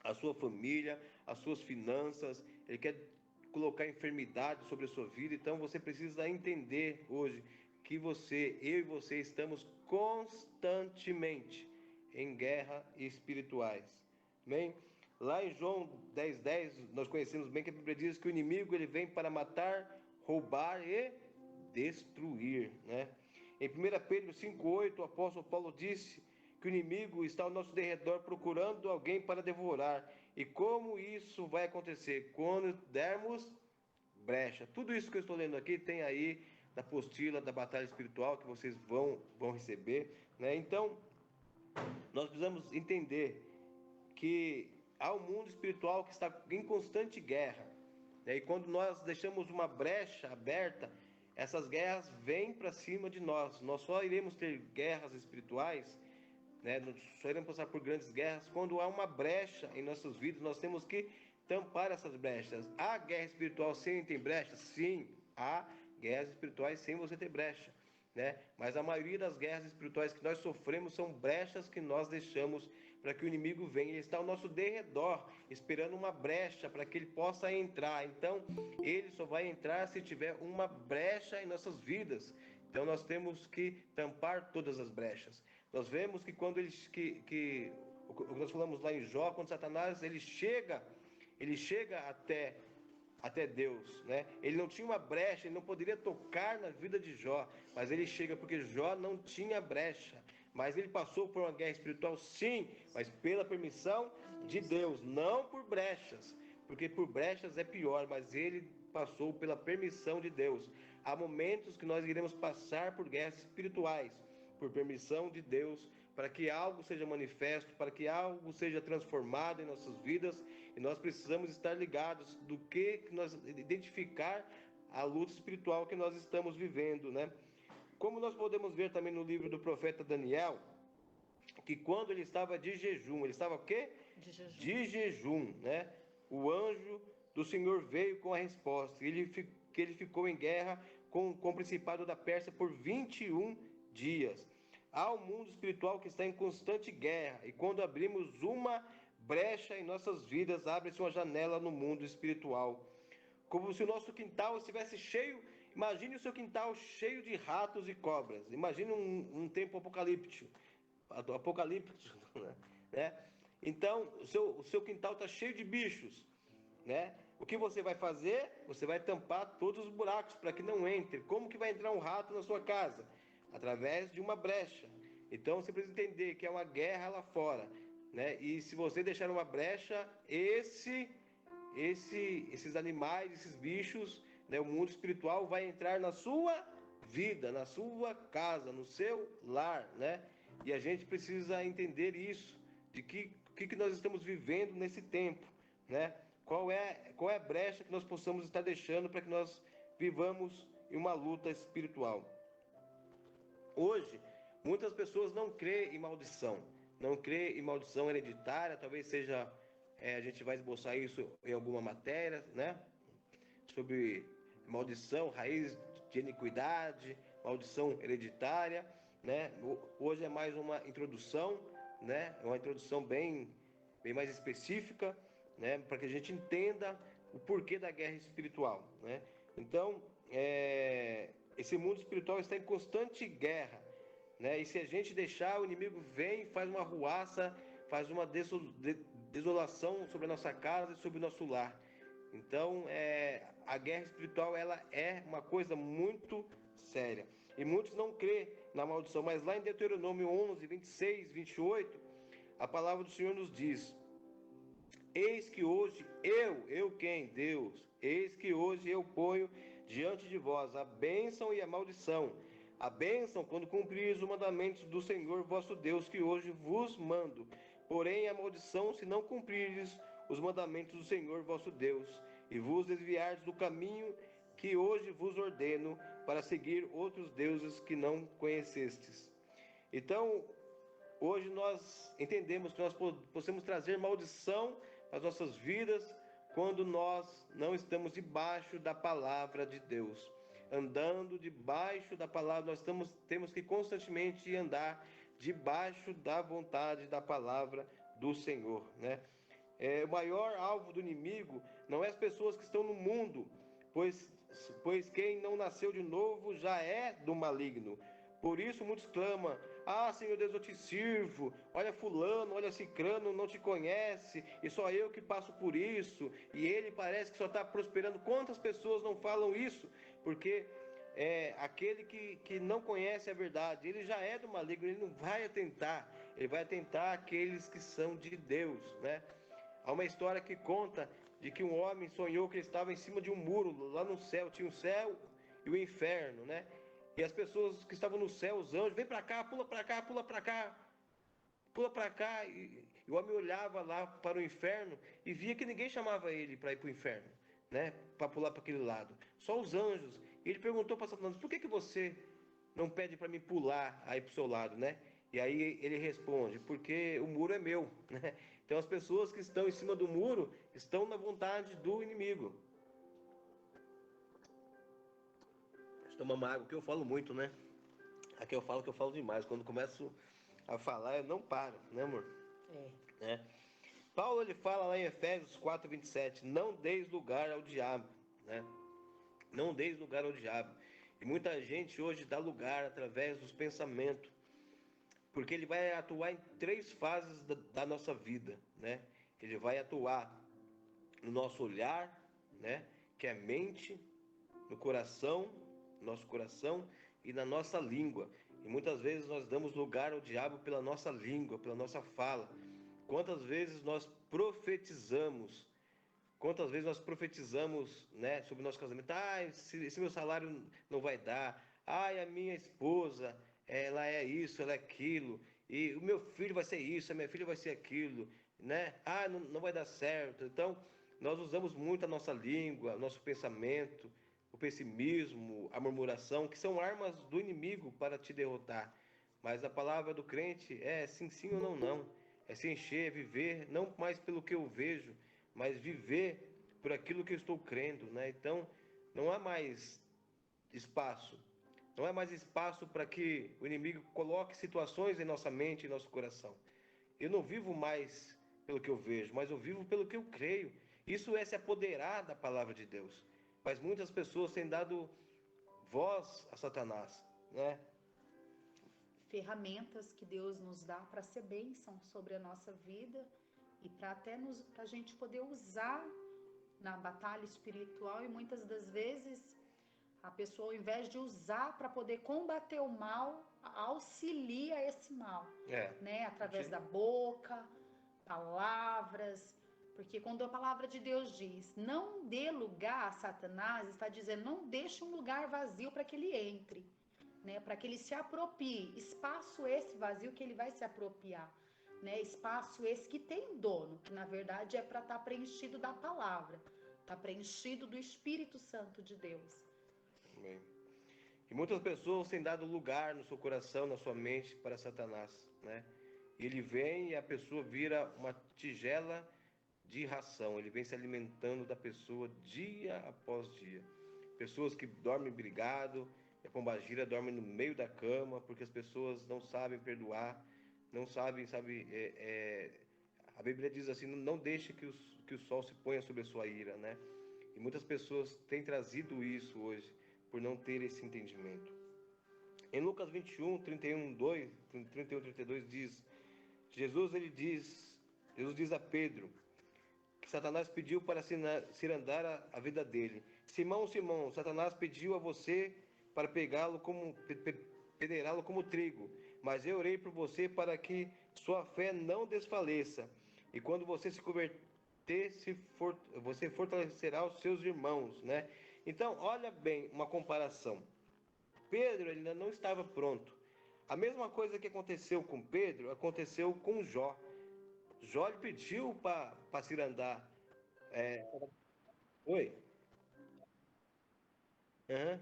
a sua família, as suas finanças, ele quer colocar enfermidade sobre a sua vida. Então você precisa entender hoje que eu e você estamos constantemente em guerra espirituais. Amém? Lá em João 10:10, nós conhecemos bem que a Bíblia diz que o inimigo ele vem para matar, roubar e destruir, né? Em 1 Pedro 5:8, o apóstolo Paulo disse que o inimigo está ao nosso derredor procurando alguém para devorar. E como isso vai acontecer? Quando dermos brecha. Tudo isso que eu estou lendo aqui tem aí na apostila da batalha espiritual que vocês vão receber, né? Então, nós precisamos entender que há um mundo espiritual que está em constante guerra, né? E quando nós deixamos uma brecha aberta, essas guerras vêm para cima de nós. Nós só iremos ter guerras espirituais né? Só iremos passar por grandes guerras quando há uma brecha em nossas vidas. Nós temos que tampar essas brechas. Há guerra espiritual sem ter brecha? Sim, há guerras espirituais sem você ter brecha, né? Mas a maioria das guerras espirituais que nós sofremos são brechas que nós deixamos para que o inimigo venha. Ele está ao nosso derredor, esperando uma brecha para que ele possa entrar. Então, ele só vai entrar se tiver uma brecha em nossas vidas. Então, nós temos que tampar todas as brechas. Nós vemos que quando o que nós falamos lá em Jó, quando Satanás ele chega até Deus, né? Ele não tinha uma brecha, ele não poderia tocar na vida de Jó, mas ele chega porque Jó não tinha brecha. Mas ele passou por uma guerra espiritual, sim, mas pela permissão de Deus, não por brechas, porque por brechas é pior, mas ele passou pela permissão de Deus. Há momentos que nós iremos passar por guerras espirituais, por permissão de Deus, para que algo seja manifesto, para que algo seja transformado em nossas vidas, e nós precisamos estar ligados do que nós identificar a luta espiritual que nós estamos vivendo, né? Como nós podemos ver também no livro do profeta Daniel, que quando ele estava de jejum, ele estava o quê? De jejum, né? O anjo do Senhor veio com a resposta, que ele ficou em guerra com o principado da Pérsia por 21 dias. Há um mundo espiritual que está em constante guerra, e quando abrimos uma brecha em nossas vidas, abre-se uma janela no mundo espiritual. Como se o nosso quintal estivesse cheio. Imagine o seu quintal cheio de ratos e cobras. Imagine um tempo apocalíptico, né? Então, o seu quintal está cheio de bichos, né? O que você vai fazer? Você vai tampar todos os buracos para que não entre. Como que vai entrar um rato na sua casa? Através de uma brecha. Então, você precisa entender que é uma guerra lá fora, né? E se você deixar uma brecha, esses animais, esses bichos, né, o mundo espiritual vai entrar na sua vida, na sua casa, no seu lar, né? E a gente precisa entender isso, de que nós estamos vivendo nesse tempo, né? Qual é a brecha que nós possamos estar deixando para que nós vivamos em uma luta espiritual. Hoje, muitas pessoas não creem em maldição, não creem em maldição hereditária, talvez seja, a gente vai esboçar isso em alguma matéria, né? Sobre maldição, raiz de iniquidade, maldição hereditária, né? Hoje é mais uma introdução, né? Uma introdução bem mais específica, né? Para que a gente entenda o porquê da guerra espiritual, né? Então, esse mundo espiritual está em constante guerra, né? E se a gente deixar, o inimigo vem e faz uma ruaça, faz uma desolação sobre a nossa casa e sobre o nosso lar. Então, a guerra espiritual ela é uma coisa muito séria. E muitos não crêem na maldição, mas lá em Deuteronômio 11, 26, 28, a palavra do Senhor nos diz: eis que hoje eu quem? Deus, eis que hoje eu ponho diante de vós a bênção e a maldição. A bênção quando cumprires os mandamentos do Senhor vosso Deus, que hoje vos mando. Porém, a maldição se não cumprires os mandamentos do Senhor vosso Deus, e vos desviardes do caminho que hoje vos ordeno, para seguir outros deuses que não conhecestes. Então, hoje nós entendemos que nós podemos trazer maldição às nossas vidas quando nós não estamos debaixo da palavra de Deus. Andando debaixo da palavra, nós temos que constantemente andar debaixo da vontade da palavra do Senhor, né? O maior alvo do inimigo não é as pessoas que estão no mundo, pois quem não nasceu de novo já é do maligno. Por isso muitos clamam: ah, Senhor Deus, eu te sirvo. Olha fulano, olha cicrano, não te conhece, e só eu que passo por isso, e ele parece que só está prosperando. Quantas pessoas não falam isso? Porque aquele que não conhece a verdade, ele já é do maligno, ele não vai atentar, ele vai atentar aqueles que são de Deus, né? Há uma história que conta de que um homem sonhou que ele estava em cima de um muro, lá no céu, tinha o céu e o inferno, né? E as pessoas que estavam no céu, os anjos, vem para cá, pula para cá, pula para cá, pula para cá. E o homem olhava lá para o inferno e via que ninguém chamava ele para ir para o inferno, né? Para pular para aquele lado. Só os anjos. E ele perguntou para Satanás: por que você não pede para mim pular aí para o seu lado, né? E aí ele responde, porque o muro é meu, né? Então as pessoas que estão em cima do muro estão na vontade do inimigo. Deixa eu tomar uma água, que eu falo muito, né? Aqui eu falo que eu falo demais. Quando começo a falar, eu não paro, né, amor? É. Paulo, ele fala lá em Efésios 4:27, não deis lugar ao diabo, né? Não deis lugar ao diabo. E muita gente hoje dá lugar através dos pensamentos, porque ele vai atuar em 3 fases da nossa vida, né? Ele vai atuar no nosso olhar, né? Que é a mente, no coração, nosso coração e na nossa língua. E muitas vezes nós damos lugar ao diabo pela nossa língua, pela nossa fala. Quantas vezes nós profetizamos? Quantas vezes nós profetizamos, né, sobre o nosso casamento? Ah, esse meu salário não vai dar. Ai, a minha esposa, ela é isso, ela é aquilo. E o meu filho vai ser isso, a minha filha vai ser aquilo, né? Ah, não vai dar certo. Então, nós usamos muito a nossa língua, o nosso pensamento, o pessimismo, a murmuração, que são armas do inimigo para te derrotar. Mas a palavra do crente é sim, sim ou não, não. É se encher, é viver, não mais pelo que eu vejo, mas viver por aquilo que eu estou crendo, né? Então, não há mais espaço. Não há mais espaço para que o inimigo coloque situações em nossa mente, em nosso coração. Eu não vivo mais pelo que eu vejo, mas eu vivo pelo que eu creio. Isso é se apoderar da palavra de Deus. Mas muitas pessoas têm dado voz a Satanás, né? Ferramentas que Deus nos dá para ser bênção sobre a nossa vida e para até a gente poder usar na batalha espiritual, e muitas das vezes a pessoa, ao invés de usar para poder combater o mal, auxilia esse mal, né? Através da boca, palavras, porque quando a palavra de Deus diz, não dê lugar a Satanás, está dizendo, não deixe um lugar vazio para que ele entre, né? Para que ele se aproprie, espaço esse vazio que ele vai se apropriar, né? Espaço esse que tem dono, que na verdade é para estar preenchido da palavra, está preenchido do Espírito Santo de Deus. Amém. E muitas pessoas têm dado lugar no seu coração, na sua mente, para Satanás, né? E ele vem e a pessoa vira uma tigela de ração. Ele vem se alimentando da pessoa dia após dia. Pessoas que dormem brigado, e a pombagira dorme no meio da cama, porque as pessoas não sabem perdoar, não sabem, a Bíblia diz assim, não deixe que o sol se ponha sobre a sua ira, né? E muitas pessoas têm trazido isso hoje, por não ter esse entendimento. Em Lucas 21, 32 diz, Jesus diz a Pedro, que Satanás pediu para cirandar a vida dele. Simão, Simão, Satanás pediu a você para peneirá-lo como trigo, mas eu orei por você para que sua fé não desfaleça. E quando você se converter, você fortalecerá os seus irmãos, né? Então, olha bem uma comparação. Pedro ele ainda não estava pronto. A mesma coisa que aconteceu com Pedro, aconteceu com Jó. Jó lhe pediu para cirandar. Oi? Aham.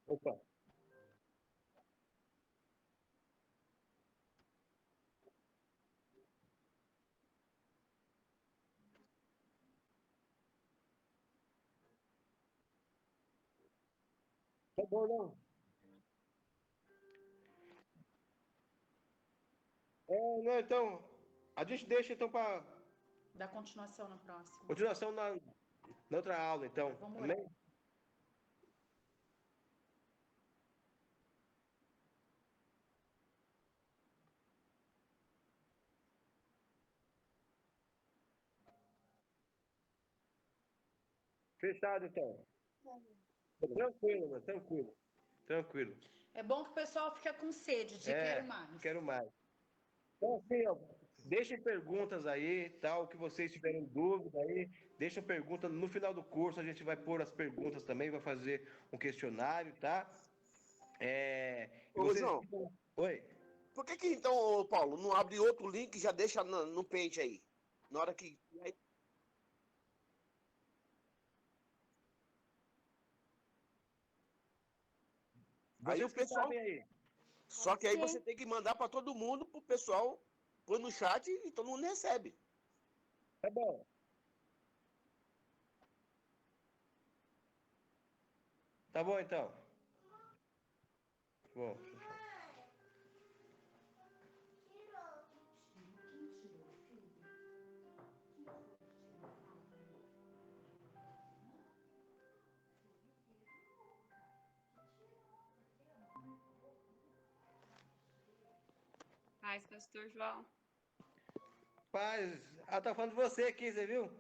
Opa. Tá bom, não. Não, então, a gente deixa então para Dá continuação na próxima. continuação na outra aula, então. Vamos orar. Amém? Fechado, então. Tranquilo, mano, tranquilo. Tranquilo. É bom que o pessoal fica com sede de quero mais. Quero mais. Então, assim, ó, deixem perguntas aí, tal, que vocês tiverem dúvida aí, deixem pergunta no final do curso, a gente vai pôr as perguntas também, vai fazer um questionário, tá? E Ô, vocês... João, Oi. por que que então, ô, Paulo, não abre outro link e já deixa no pente aí? Na hora que... Aí o Vocês que pessoal... sabem aí. Só que aí Sim. você tem que mandar para todo mundo, pro pessoal pôr no chat e todo mundo recebe. Tá bom. Tá bom, então. Bom. Paz, pastor João. Paz, tá falando de você aqui, você viu?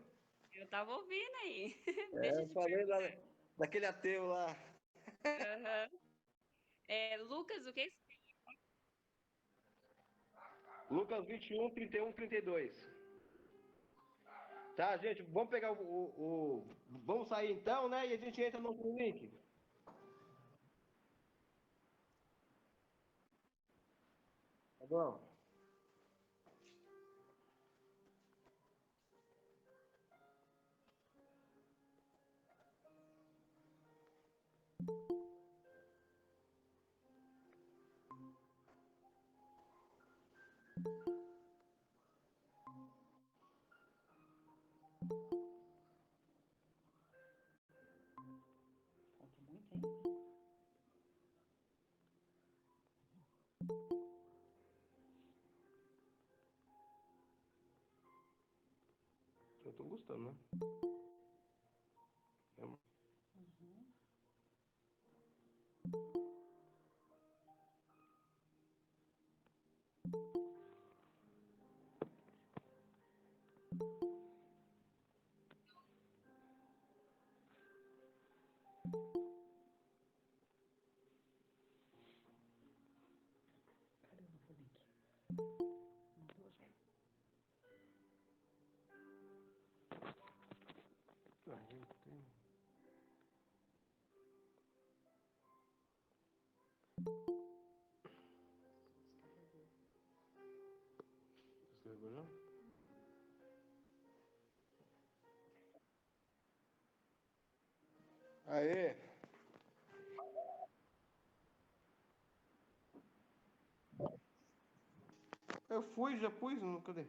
Eu tava ouvindo aí. Deixa eu te Falei perguntar. daquele ateu lá. Aham. Lucas, o que? Lucas 21, 31, 32. Tá, gente, vamos pegar vamos sair então, né? E a gente entra no outro link. Tá bom. Eu tô gostando, né? Escreveu já? Aê! Eu fui, já pus, não, cadê?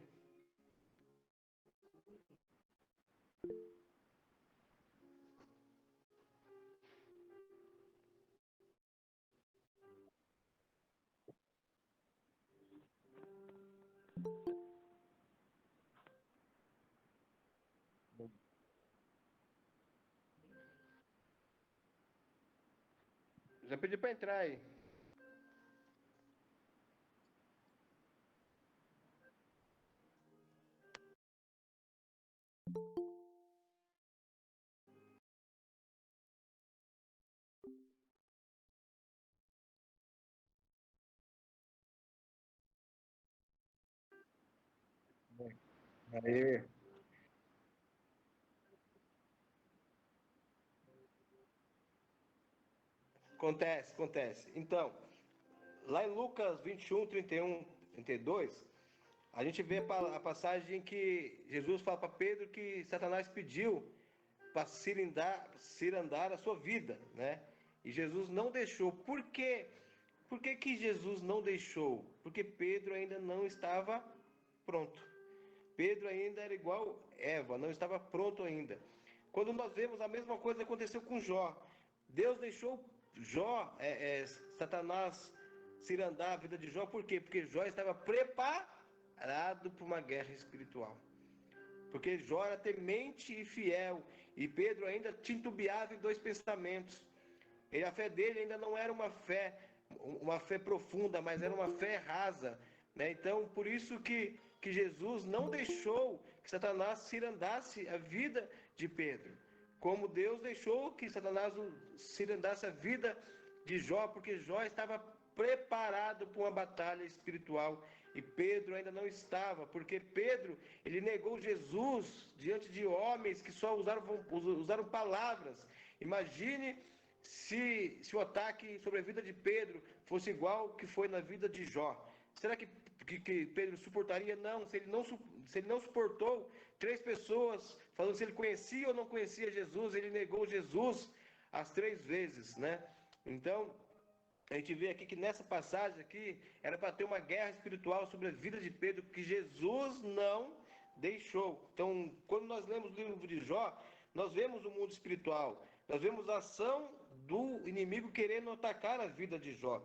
Já pedi pra entrar aí. Aê! Acontece, acontece. Então, lá em Lucas 21, 31, 32, a gente vê a passagem que Jesus fala para Pedro que Satanás pediu para cirandar a sua vida, né? E Jesus não deixou. Por quê? Por que que Jesus não deixou? Porque Pedro ainda não estava pronto. Pedro ainda era igual Eva, não estava pronto ainda. Quando nós vemos a mesma coisa aconteceu com Jó. Deus deixou Satanás cirandar a vida de Jó, por quê? Porque Jó estava preparado para uma guerra espiritual. Porque Jó era temente e fiel, e Pedro ainda titubeava em dois pensamentos. E a fé dele ainda não era uma fé profunda, mas era uma fé rasa, né? Então, por isso que Jesus não deixou que Satanás cirandasse a vida de Pedro, como Deus deixou que Satanás cirandasse a vida de Jó, porque Jó estava preparado para uma batalha espiritual e Pedro ainda não estava, porque Pedro, ele negou Jesus diante de homens que só usaram palavras. Imagine se o ataque sobre a vida de Pedro fosse igual que foi na vida de Jó. Será que Pedro suportaria? Não, se ele não suportou 3 pessoas falando se ele conhecia ou não conhecia Jesus, ele negou Jesus as 3 vezes, né? Então, a gente vê aqui que nessa passagem aqui, era para ter uma guerra espiritual sobre a vida de Pedro, que Jesus não deixou. Então, quando nós lemos o livro de Jó, nós vemos o mundo espiritual, nós vemos a ação do inimigo querendo atacar a vida de Jó.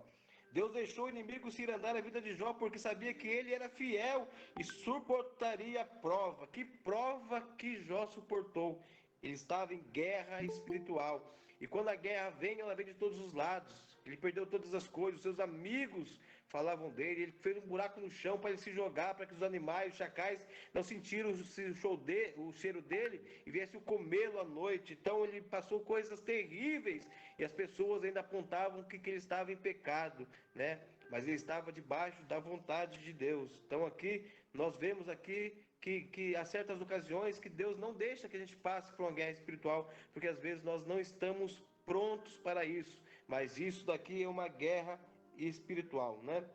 Deus deixou o inimigo se ir andar a vida de Jó porque sabia que ele era fiel e suportaria a prova. Que prova que Jó suportou? Ele estava em guerra espiritual. E quando a guerra vem, ela vem de todos os lados. Ele perdeu todas as coisas, seus amigos falavam dele, ele fez um buraco no chão para ele se jogar, para que os animais, os chacais, não sentiram o cheiro dele e viessem comê-lo à noite. Então ele passou coisas terríveis e as pessoas ainda apontavam que ele estava em pecado, né? Mas ele estava debaixo da vontade de Deus. Então aqui, nós vemos aqui que há certas ocasiões que Deus não deixa que a gente passe por uma guerra espiritual, porque às vezes nós não estamos prontos para isso. Mas isso daqui é uma guerra espiritual, né?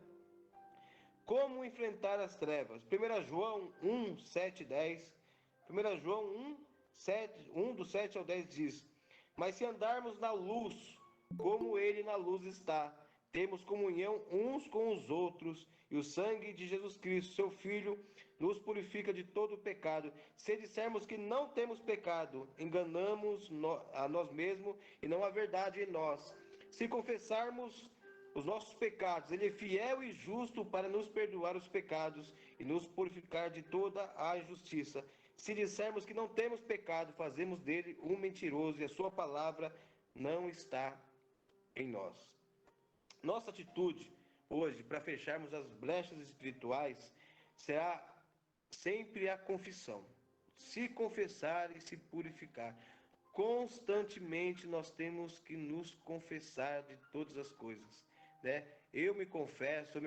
Como enfrentar as trevas? 1 João 1, 7 e 10. 1 João 1, do 7 ao 10 diz: Mas se andarmos na luz, como ele na luz está, temos comunhão uns com os outros, e o sangue de Jesus Cristo, seu Filho, nos purifica de todo o pecado. Se dissermos que não temos pecado, enganamos a nós mesmos e não há verdade em nós. Se confessarmos os nossos pecados, ele é fiel e justo para nos perdoar os pecados e nos purificar de toda a injustiça. Se dissermos que não temos pecado, fazemos dele um mentiroso e a sua palavra não está em nós. Nossa atitude hoje, para fecharmos as brechas espirituais, será sempre a confissão. Se confessar e se purificar. Constantemente nós temos que nos confessar de todas as coisas, né? Eu me confesso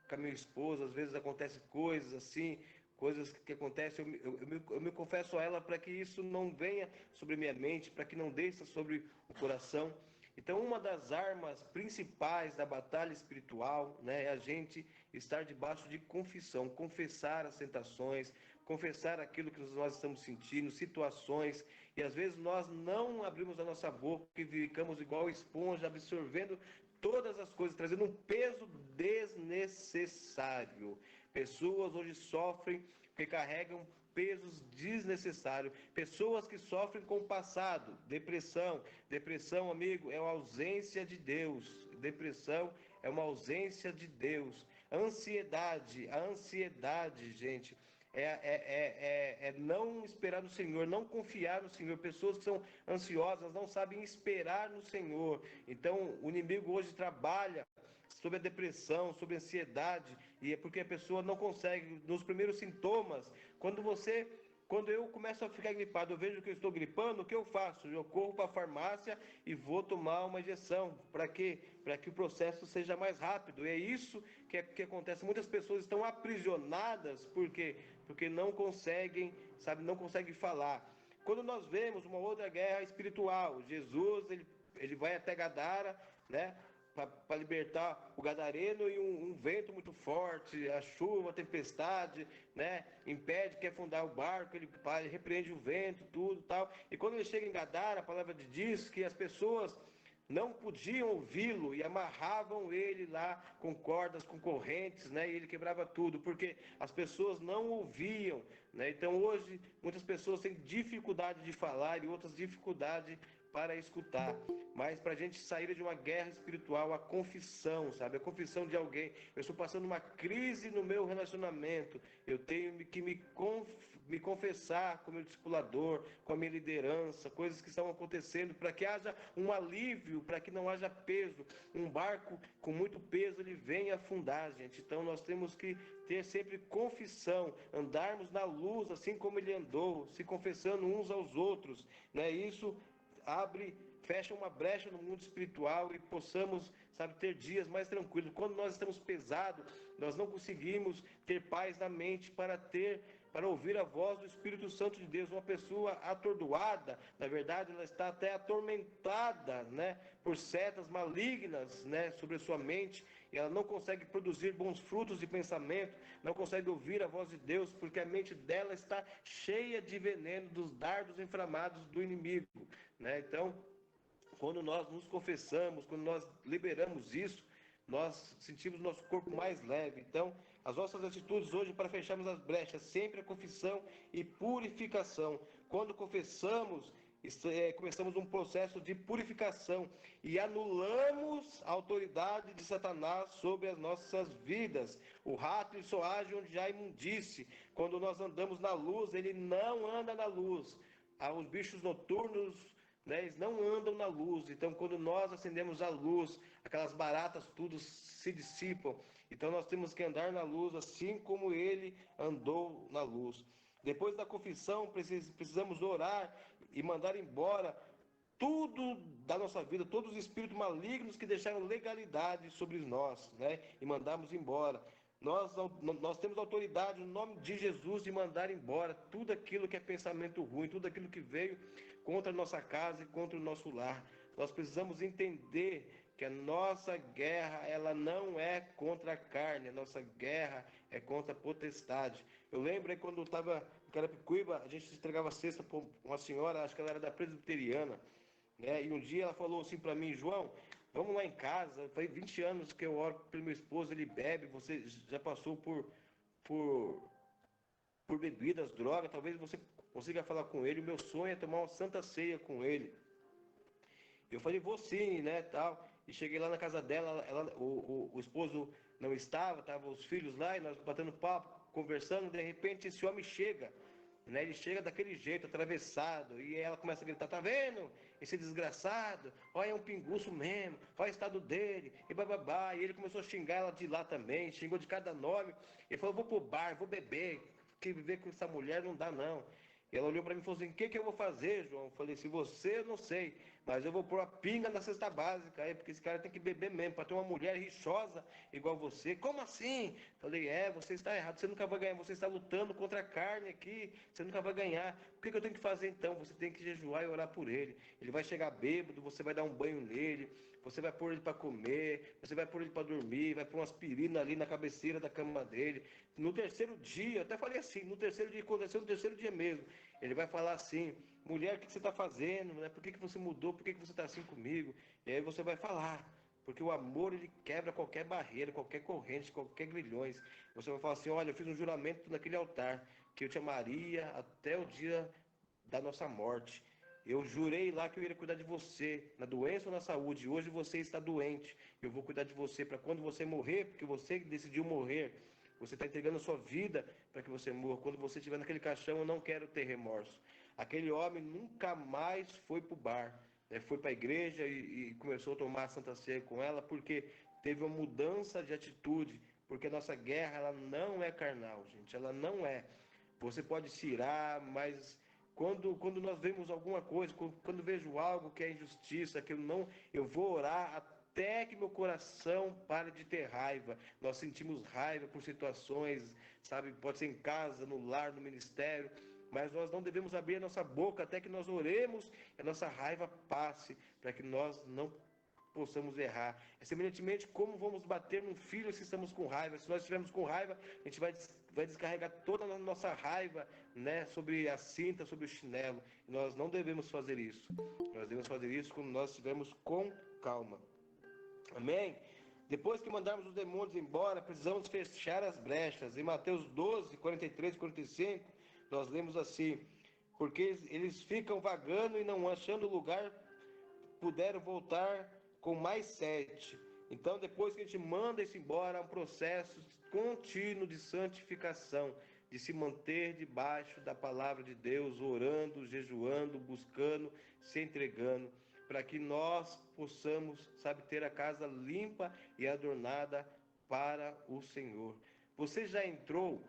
com a minha esposa, às vezes acontecem coisas assim, coisas que acontecem, eu me confesso a ela para que isso não venha sobre minha mente, para que não desça sobre o coração. Então, uma das armas principais da batalha espiritual, né, é a gente estar debaixo de confissão, confessar as tentações, confessar aquilo que nós estamos sentindo, situações, e às vezes nós não abrimos a nossa boca e ficamos igual esponja, absorvendo todas as coisas, trazendo um peso desnecessário. Pessoas hoje sofrem porque carregam pesos desnecessários. Pessoas que sofrem com o passado, depressão. Depressão, amigo, é uma ausência de Deus. Depressão é uma ausência de Deus. Ansiedade, a ansiedade, gente, é não esperar no Senhor, não confiar no Senhor. Pessoas que são ansiosas não sabem esperar no Senhor. Então, o inimigo hoje trabalha sobre a depressão, sobre a ansiedade, e é porque a pessoa não consegue, nos primeiros sintomas, quando eu começo a ficar gripado, eu vejo que eu estou gripando, o que eu faço? Eu corro para a farmácia e vou tomar uma injeção. Para quê? Para que o processo seja mais rápido. E é isso que acontece. Muitas pessoas estão aprisionadas porque não conseguem, não conseguem falar. Quando nós vemos uma outra guerra espiritual, Jesus, ele vai até Gadara, né? Para libertar o gadareno, e um vento muito forte, a chuva, a tempestade, né, impede, quer afundar o barco, ele repreende o vento, tudo tal. E quando ele chega em Gadara, a palavra diz que as pessoas não podiam ouvi-lo e amarravam ele lá com cordas, com correntes, né, e ele quebrava tudo, porque as pessoas não ouviam, né? Então hoje muitas pessoas têm dificuldade de falar e outras dificuldade para escutar. Mas para a gente sair de uma guerra espiritual, a confissão, sabe? A confissão de alguém. Eu estou passando uma crise no meu relacionamento. Eu tenho que me confessar com o meu discipulador, com a minha liderança, coisas que estão acontecendo, para que haja um alívio, para que não haja peso. Um barco com muito peso, ele vem afundar, gente. Então nós temos que ter sempre confissão, andarmos na luz, assim como ele andou, se confessando uns aos outros, né? Isso fecha uma brecha no mundo espiritual e possamos, ter dias mais tranquilos. Quando nós estamos pesados, nós não conseguimos ter paz na mente para ter para ouvir a voz do Espírito Santo de Deus. Uma pessoa atordoada, na verdade, ela está até atormentada, né, por setas malignas, né, sobre a sua mente, e ela não consegue produzir bons frutos de pensamento, não consegue ouvir a voz de Deus, porque a mente dela está cheia de veneno dos dardos inflamados do inimigo, né? Então, quando nós nos confessamos, quando nós liberamos isso, nós sentimos nosso corpo mais leve. Então, as nossas atitudes hoje para fecharmos as brechas, sempre a confissão e purificação. Quando confessamos, começamos um processo de purificação e anulamos a autoridade de Satanás sobre as nossas vidas. O rato só age onde há imundície. Quando nós andamos na luz, ele não anda na luz. Os bichos noturnos, né, eles não andam na luz. Então, quando nós acendemos a luz, aquelas baratas tudo se dissipam. Então, nós temos que andar na luz assim como ele andou na luz. Depois da confissão, precisamos orar e mandar embora tudo da nossa vida, todos os espíritos malignos que deixaram legalidade sobre nós, né, e mandamos embora. Nós temos autoridade no nome de Jesus de mandar embora tudo aquilo que é pensamento ruim, tudo aquilo que veio contra a nossa casa e contra o nosso lar. Nós precisamos entender que a nossa guerra, ela não é contra a carne, a nossa guerra é contra a potestade. Eu lembro aí quando eu estava em Carapicuíba, a gente entregava cesta para uma senhora, acho que ela era da presbiteriana, né? E um dia ela falou assim para mim: João, vamos lá em casa, faz 20 anos que eu oro pelo meu esposo, ele bebe, você já passou por bebidas, drogas, talvez você consiga falar com ele, o meu sonho é tomar uma santa ceia com ele. Eu falei, vou sim, né, tal. E cheguei lá na casa dela, o esposo não estava, estavam os filhos lá, e nós batendo papo, conversando, de repente esse homem chega, né, ele chega daquele jeito, atravessado, e ela começa a gritar, tá vendo? Esse desgraçado, olha, é um pinguço mesmo, olha o estado dele, e bababá, e ele começou a xingar ela de lá também, xingou de cada nome, ele falou, vou pro bar, vou beber, porque viver com essa mulher não dá não. E ela olhou para mim e falou assim, o que eu vou fazer, João? Eu falei, se você, eu não sei, mas eu vou pôr a pinga na cesta básica aí, porque esse cara tem que beber mesmo, para ter uma mulher rixosa igual você. Como assim? Falei, você está errado, você nunca vai ganhar, você está lutando contra a carne aqui, você nunca vai ganhar. O que eu tenho que fazer então? Você tem que jejuar e orar por ele. Ele vai chegar bêbado, você vai dar um banho nele, você vai pôr ele para comer, você vai pôr ele para dormir, vai pôr uma aspirina ali na cabeceira da cama dele. No terceiro dia, até falei assim, no terceiro dia, aconteceu no terceiro dia mesmo, ele vai falar assim, mulher, o que você está fazendo? Né? Por que você mudou? Por que você está assim comigo? E aí você vai falar, porque o amor, ele quebra qualquer barreira, qualquer corrente, qualquer grilhões. Você vai falar assim, olha, eu fiz um juramento naquele altar, que eu te amaria até o dia da nossa morte. Eu jurei lá que eu iria cuidar de você, na doença ou na saúde. Hoje você está doente. Eu vou cuidar de você para quando você morrer, porque você decidiu morrer. Você está entregando a sua vida para que você morra. Quando você estiver naquele caixão, eu não quero ter remorso. Aquele homem nunca mais foi para o bar. Né? Foi para a igreja e começou a tomar a Santa Ceia com ela, porque teve uma mudança de atitude. Porque a nossa guerra, ela não é carnal, gente. Ela não é. Você pode se irar, mas quando nós vemos alguma coisa, quando vejo algo que é injustiça, que eu vou orar até que meu coração pare de ter raiva. Nós sentimos raiva por situações, sabe? Pode ser em casa, no lar, no ministério, mas nós não devemos abrir a nossa boca até que nós oremos e a nossa raiva passe, para que nós não possamos errar. É semelhantemente como vamos bater num filho se estamos com raiva. Se nós estivermos com raiva, a gente vai descarregar toda a nossa raiva, né, sobre a cinta, sobre o chinelo. E nós não devemos fazer isso. Nós devemos fazer isso quando nós estivermos com calma. Amém? Depois que mandarmos os demônios embora, precisamos fechar as brechas. Em Mateus 12, 43 e 45, nós lemos assim, porque eles ficam vagando e não achando lugar, puderam voltar com mais 7. Então, depois que a gente manda isso embora, é um processo contínuo de santificação, de se manter debaixo da palavra de Deus, orando, jejuando, buscando, se entregando, para que nós possamos, sabe, ter a casa limpa e adornada para o Senhor. Você já entrou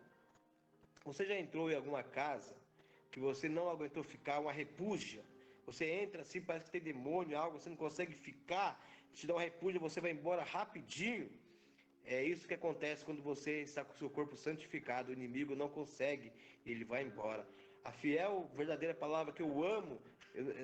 em alguma casa que você não aguentou ficar, uma repúdia? Você entra assim, parece que tem demônio, algo, você não consegue ficar, te dá uma repúdia, você vai embora rapidinho. É isso que acontece quando você está com o seu corpo santificado, o inimigo não consegue, ele vai embora. A fiel, verdadeira palavra que eu amo,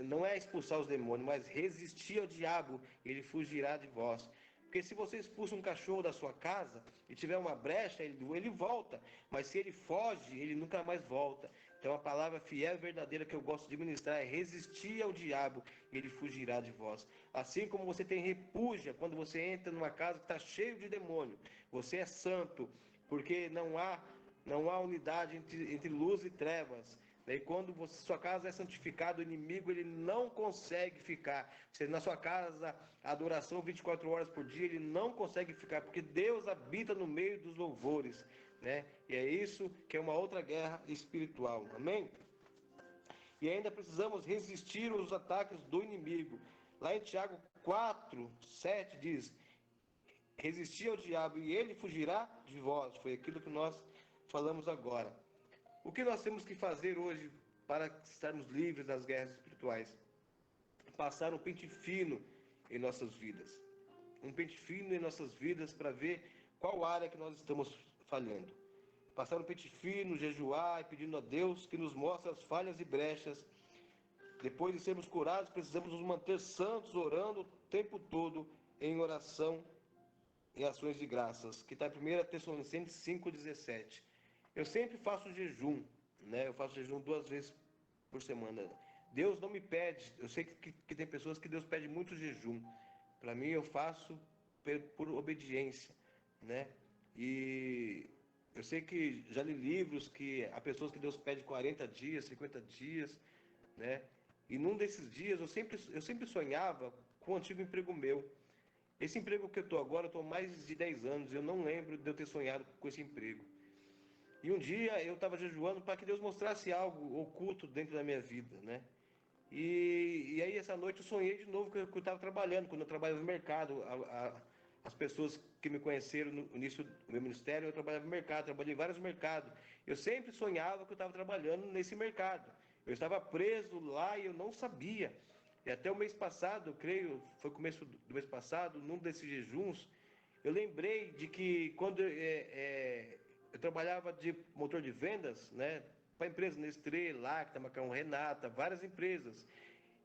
não é expulsar os demônios, mas resistir ao diabo, ele fugirá de vós. Porque se você expulsa um cachorro da sua casa e tiver uma brecha, ele volta. Mas se ele foge, ele nunca mais volta. Então a palavra fiel e verdadeira que eu gosto de ministrar é resistir ao diabo, ele fugirá de vós. Assim como você tem repúdia quando você entra numa casa que está cheio de demônio. Você é santo, porque não há unidade entre luz e trevas. E quando sua casa é santificada, o inimigo ele não consegue ficar. Se na sua casa a adoração 24 horas por dia, ele não consegue ficar, porque Deus habita no meio dos louvores, né? E é isso que é uma outra guerra espiritual, amém? E ainda precisamos resistir aos ataques do inimigo. Lá em Tiago 4:7 diz: resistir ao diabo e ele fugirá de vós. Foi aquilo que nós falamos agora. O que nós temos que fazer hoje para estarmos livres das guerras espirituais? Passar um pente fino em nossas vidas. Um pente fino em nossas vidas para ver qual área que nós estamos falhando. Passar um pente fino, jejuar e pedindo a Deus que nos mostre as falhas e brechas. Depois de sermos curados, precisamos nos manter santos, orando o tempo todo em oração e ações de graças, que está em 1 Tessalonicenses 5:17. Eu sempre faço jejum, né? Eu faço jejum 2 vezes por semana. Deus não me pede, eu sei que tem pessoas que Deus pede muito jejum. Para mim, eu faço por obediência, né? E eu sei que já li livros que há pessoas que Deus pede 40 dias, 50 dias, né? E num desses dias, eu sempre sonhava com um antigo emprego meu. Esse emprego que eu estou agora, eu estou há mais de 10 anos, eu não lembro de eu ter sonhado com esse emprego. E um dia eu estava jejuando para que Deus mostrasse algo oculto dentro da minha vida, né? E aí essa noite eu sonhei de novo que eu estava trabalhando, quando eu trabalhava no mercado. As pessoas que me conheceram no início do meu ministério, eu trabalhava no mercado, trabalhei em vários mercados. Eu sempre sonhava que eu estava trabalhando nesse mercado. Eu estava preso lá e eu não sabia. E até o mês passado, eu creio, foi começo do mês passado, num desses jejuns, eu lembrei de que quando eu trabalhava de motor de vendas, né, para a empresa Nestlé, Lacta, Macarrão Renata, várias empresas.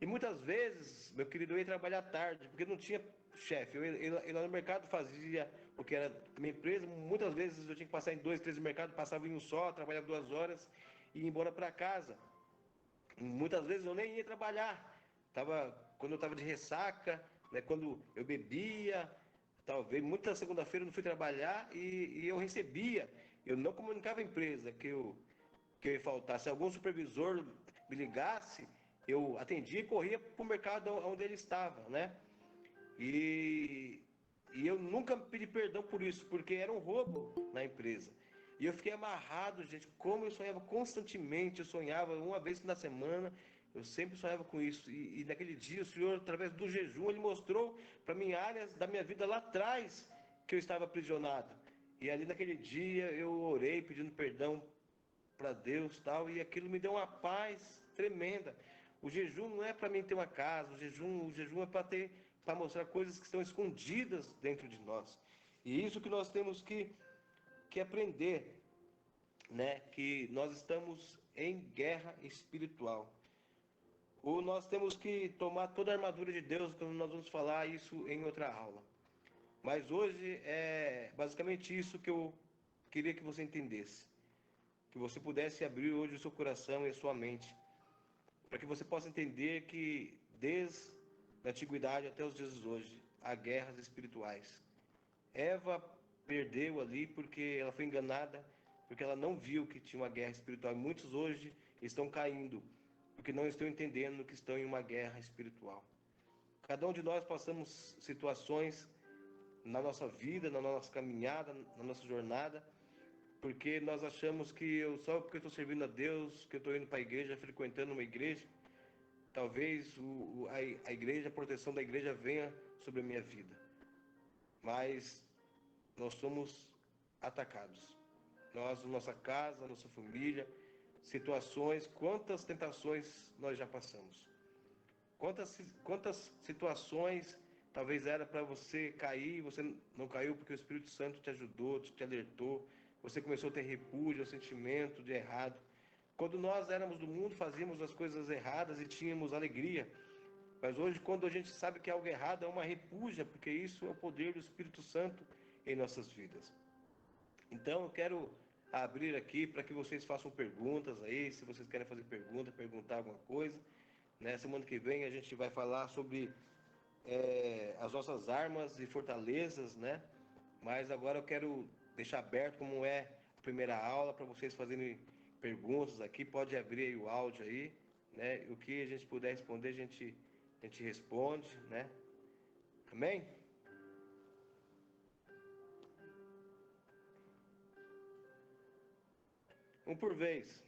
E muitas vezes, meu querido, eu ia trabalhar tarde, porque não tinha chefe. Eu ia lá no mercado, fazia o que era minha empresa. Muitas vezes eu tinha que passar em 2, 3 mercados, passava em um só, trabalhava 2 horas e ia embora para casa. Muitas vezes eu nem ia trabalhar. Quando eu estava de ressaca, né, quando eu bebia, talvez, muita segunda-feira eu não fui trabalhar e eu recebia. Eu não comunicava à empresa que eu ia faltar. Se algum supervisor me ligasse, eu atendia e corria para o mercado onde ele estava, né? E eu nunca pedi perdão por isso, porque era um roubo na empresa. E eu fiquei amarrado, gente, como eu sonhava constantemente, eu sonhava uma vez na semana, eu sempre sonhava com isso. E naquele dia, o Senhor, através do jejum, Ele mostrou para mim áreas da minha vida lá atrás que eu estava aprisionado. E ali naquele dia eu orei pedindo perdão para Deus tal, e aquilo me deu uma paz tremenda. O jejum não é para mim ter uma casa, o jejum é para mostrar coisas que estão escondidas dentro de nós. E isso que nós temos que aprender, né? Que nós estamos em guerra espiritual. Ou nós temos que tomar toda a armadura de Deus, quando nós vamos falar isso em outra aula. Mas hoje é basicamente isso que eu queria que você entendesse. Que você pudesse abrir hoje o seu coração e a sua mente, para que você possa entender que desde a antiguidade até os dias de hoje, há guerras espirituais. Eva perdeu ali porque ela foi enganada, porque ela não viu que tinha uma guerra espiritual. E muitos hoje estão caindo, porque não estão entendendo que estão em uma guerra espiritual. Cada um de nós passamos situações na nossa vida, na nossa caminhada, na nossa jornada, porque nós achamos que só porque eu estou servindo a Deus, que eu estou indo para a igreja, frequentando uma igreja, talvez a igreja, a proteção da igreja venha sobre a minha vida. Mas nós somos atacados. Nós, nossa casa, nossa família, situações, quantas tentações nós já passamos. Quantas situações talvez era para você cair, você não caiu porque o Espírito Santo te ajudou, te alertou, você começou a ter repúdio, ao sentimento de errado. Quando nós éramos do mundo, fazíamos as coisas erradas e tínhamos alegria. Mas hoje, quando a gente sabe que é algo errado, é uma repúdia, porque isso é o poder do Espírito Santo em nossas vidas. Então, eu quero abrir aqui para que vocês façam perguntas aí, se vocês querem fazer pergunta, perguntar alguma coisa. Né? Semana que vem a gente vai falar sobre as nossas armas e fortalezas, né? Mas agora eu quero deixar aberto como é a primeira aula para vocês fazerem perguntas aqui. Pode abrir aí o áudio aí, né? O que a gente puder responder, a gente responde, né? Amém? Um por vez.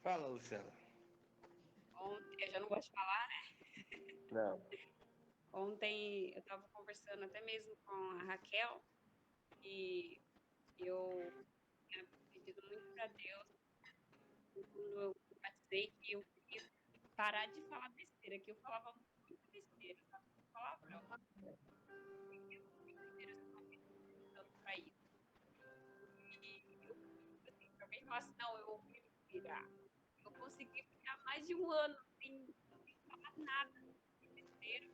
Fala, Luciana. Ontem, eu já não gosto de falar, né? Não. Ontem eu estava conversando até mesmo com a Raquel e eu tinha pedido muito para Deus, quando eu batizei, que eu queria parar de falar besteira, que eu falava muito besteira, sabe? Palavrão. Tanto para isso. E eu, assim, se alguém falasse, não, eu vou me virar. Eu consegui ficar mais de um ano sem falar nada de besteira,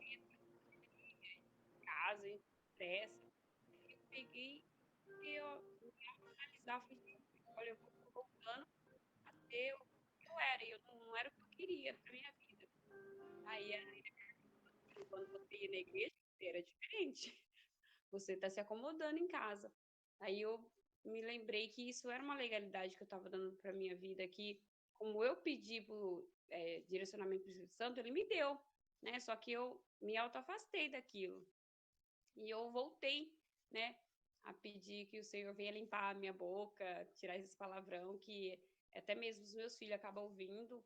em casa, em estresse. Eu peguei e eu me analisar, falei, olha, eu vou voltando a ser o que eu era, e eu não era o que eu queria para minha vida. Aí, quando você ia na igreja, era diferente. Você está se acomodando em casa. Aí eu me lembrei que isso era uma legalidade que eu estava dando para minha vida, que como eu pedi por direcionamento do Espírito Santo, ele me deu, né? Só que eu me autoafastei daquilo. E eu voltei, né, a pedir que o Senhor venha limpar a minha boca, tirar esse palavrão que até mesmo os meus filhos acabam ouvindo.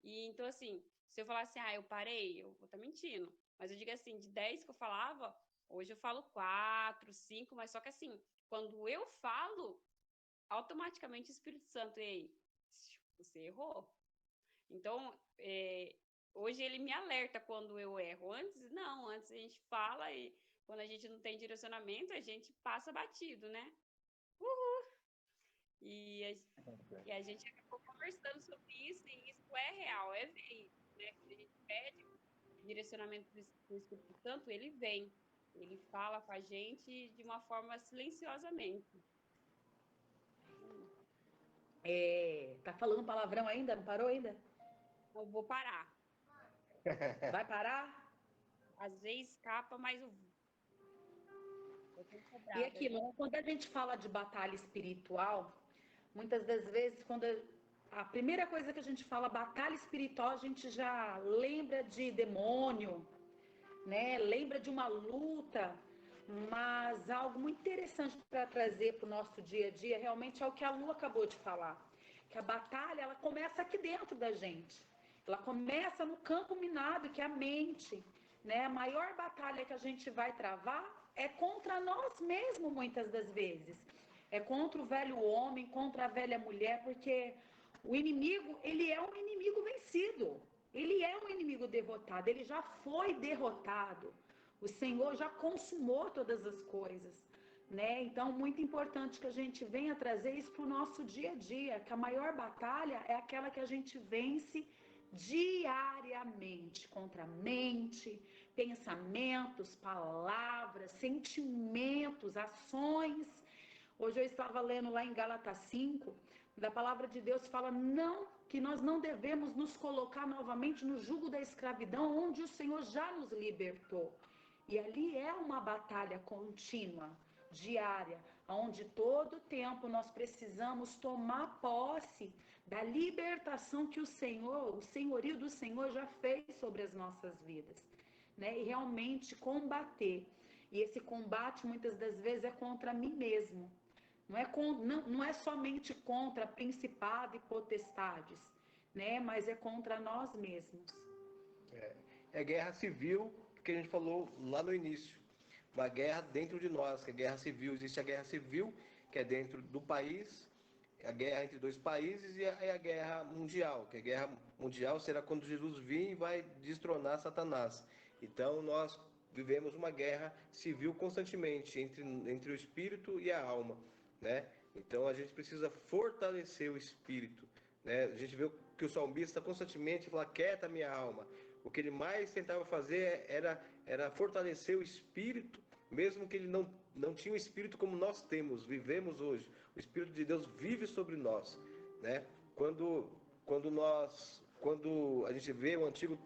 E então, assim, se eu falar assim, eu parei, eu vou estar mentindo. Mas eu digo assim, de 10 que eu falava, hoje eu falo 4, 5, mas só que assim, quando eu falo, automaticamente o Espírito Santo, ei, você errou. Então, hoje ele me alerta quando eu erro. Antes a gente fala e quando a gente não tem direcionamento, a gente passa batido, né? E a gente acabou conversando sobre isso, e isso é real, é verídico, né? Quando a gente pede direcionamento do Espírito Santo, ele vem. Ele fala com a gente de uma forma silenciosamente. Tá falando palavrão ainda? Não parou ainda? Eu vou parar. Vai parar? Às vezes escapa, mas eu E aquilo, quando a gente fala de batalha espiritual, muitas das vezes, quando a primeira coisa que a gente fala batalha espiritual, a gente já lembra de demônio, né? Lembra de uma luta, mas algo muito interessante para trazer para o nosso dia a dia realmente é o que a Lu acabou de falar, que a batalha ela começa aqui dentro da gente, ela começa no campo minado que é a mente, né? A maior batalha que a gente vai travar é contra nós mesmos muitas das vezes, é contra o velho homem, contra a velha mulher, porque o inimigo ele é um inimigo vencido. Ele é um inimigo derrotado, ele já foi derrotado. O Senhor já consumou todas as coisas, né? Então, muito importante que a gente venha trazer isso para o nosso dia a dia, que a maior batalha é aquela que a gente vence diariamente, contra a mente, pensamentos, palavras, sentimentos, ações. Hoje eu estava lendo lá em Gálatas 5, da palavra de Deus fala que nós não devemos nos colocar novamente no jugo da escravidão, onde o Senhor já nos libertou. E ali é uma batalha contínua, diária, onde todo tempo nós precisamos tomar posse da libertação que o senhorio do Senhor já fez sobre as nossas vidas, né? E realmente combater. E esse combate muitas das vezes é contra mim mesmo. Não é somente contra principado e potestades, né? Mas é contra nós mesmos. É guerra civil que a gente falou lá no início. Uma guerra dentro de nós, que é guerra civil. Existe a guerra civil, que é dentro do país, a guerra entre dois países e a guerra mundial, que a guerra mundial será quando Jesus vir e vai destronar Satanás. Então nós vivemos uma guerra civil constantemente entre o espírito e a alma, né? Então a gente precisa fortalecer o espírito, né? A gente vê que o salmista constantemente fala: quieta minha alma. O que ele mais tentava fazer era fortalecer o espírito, mesmo que ele não tinha o espírito como nós vivemos hoje. O Espírito de Deus vive sobre nós, né? Quando a gente vê o Antigo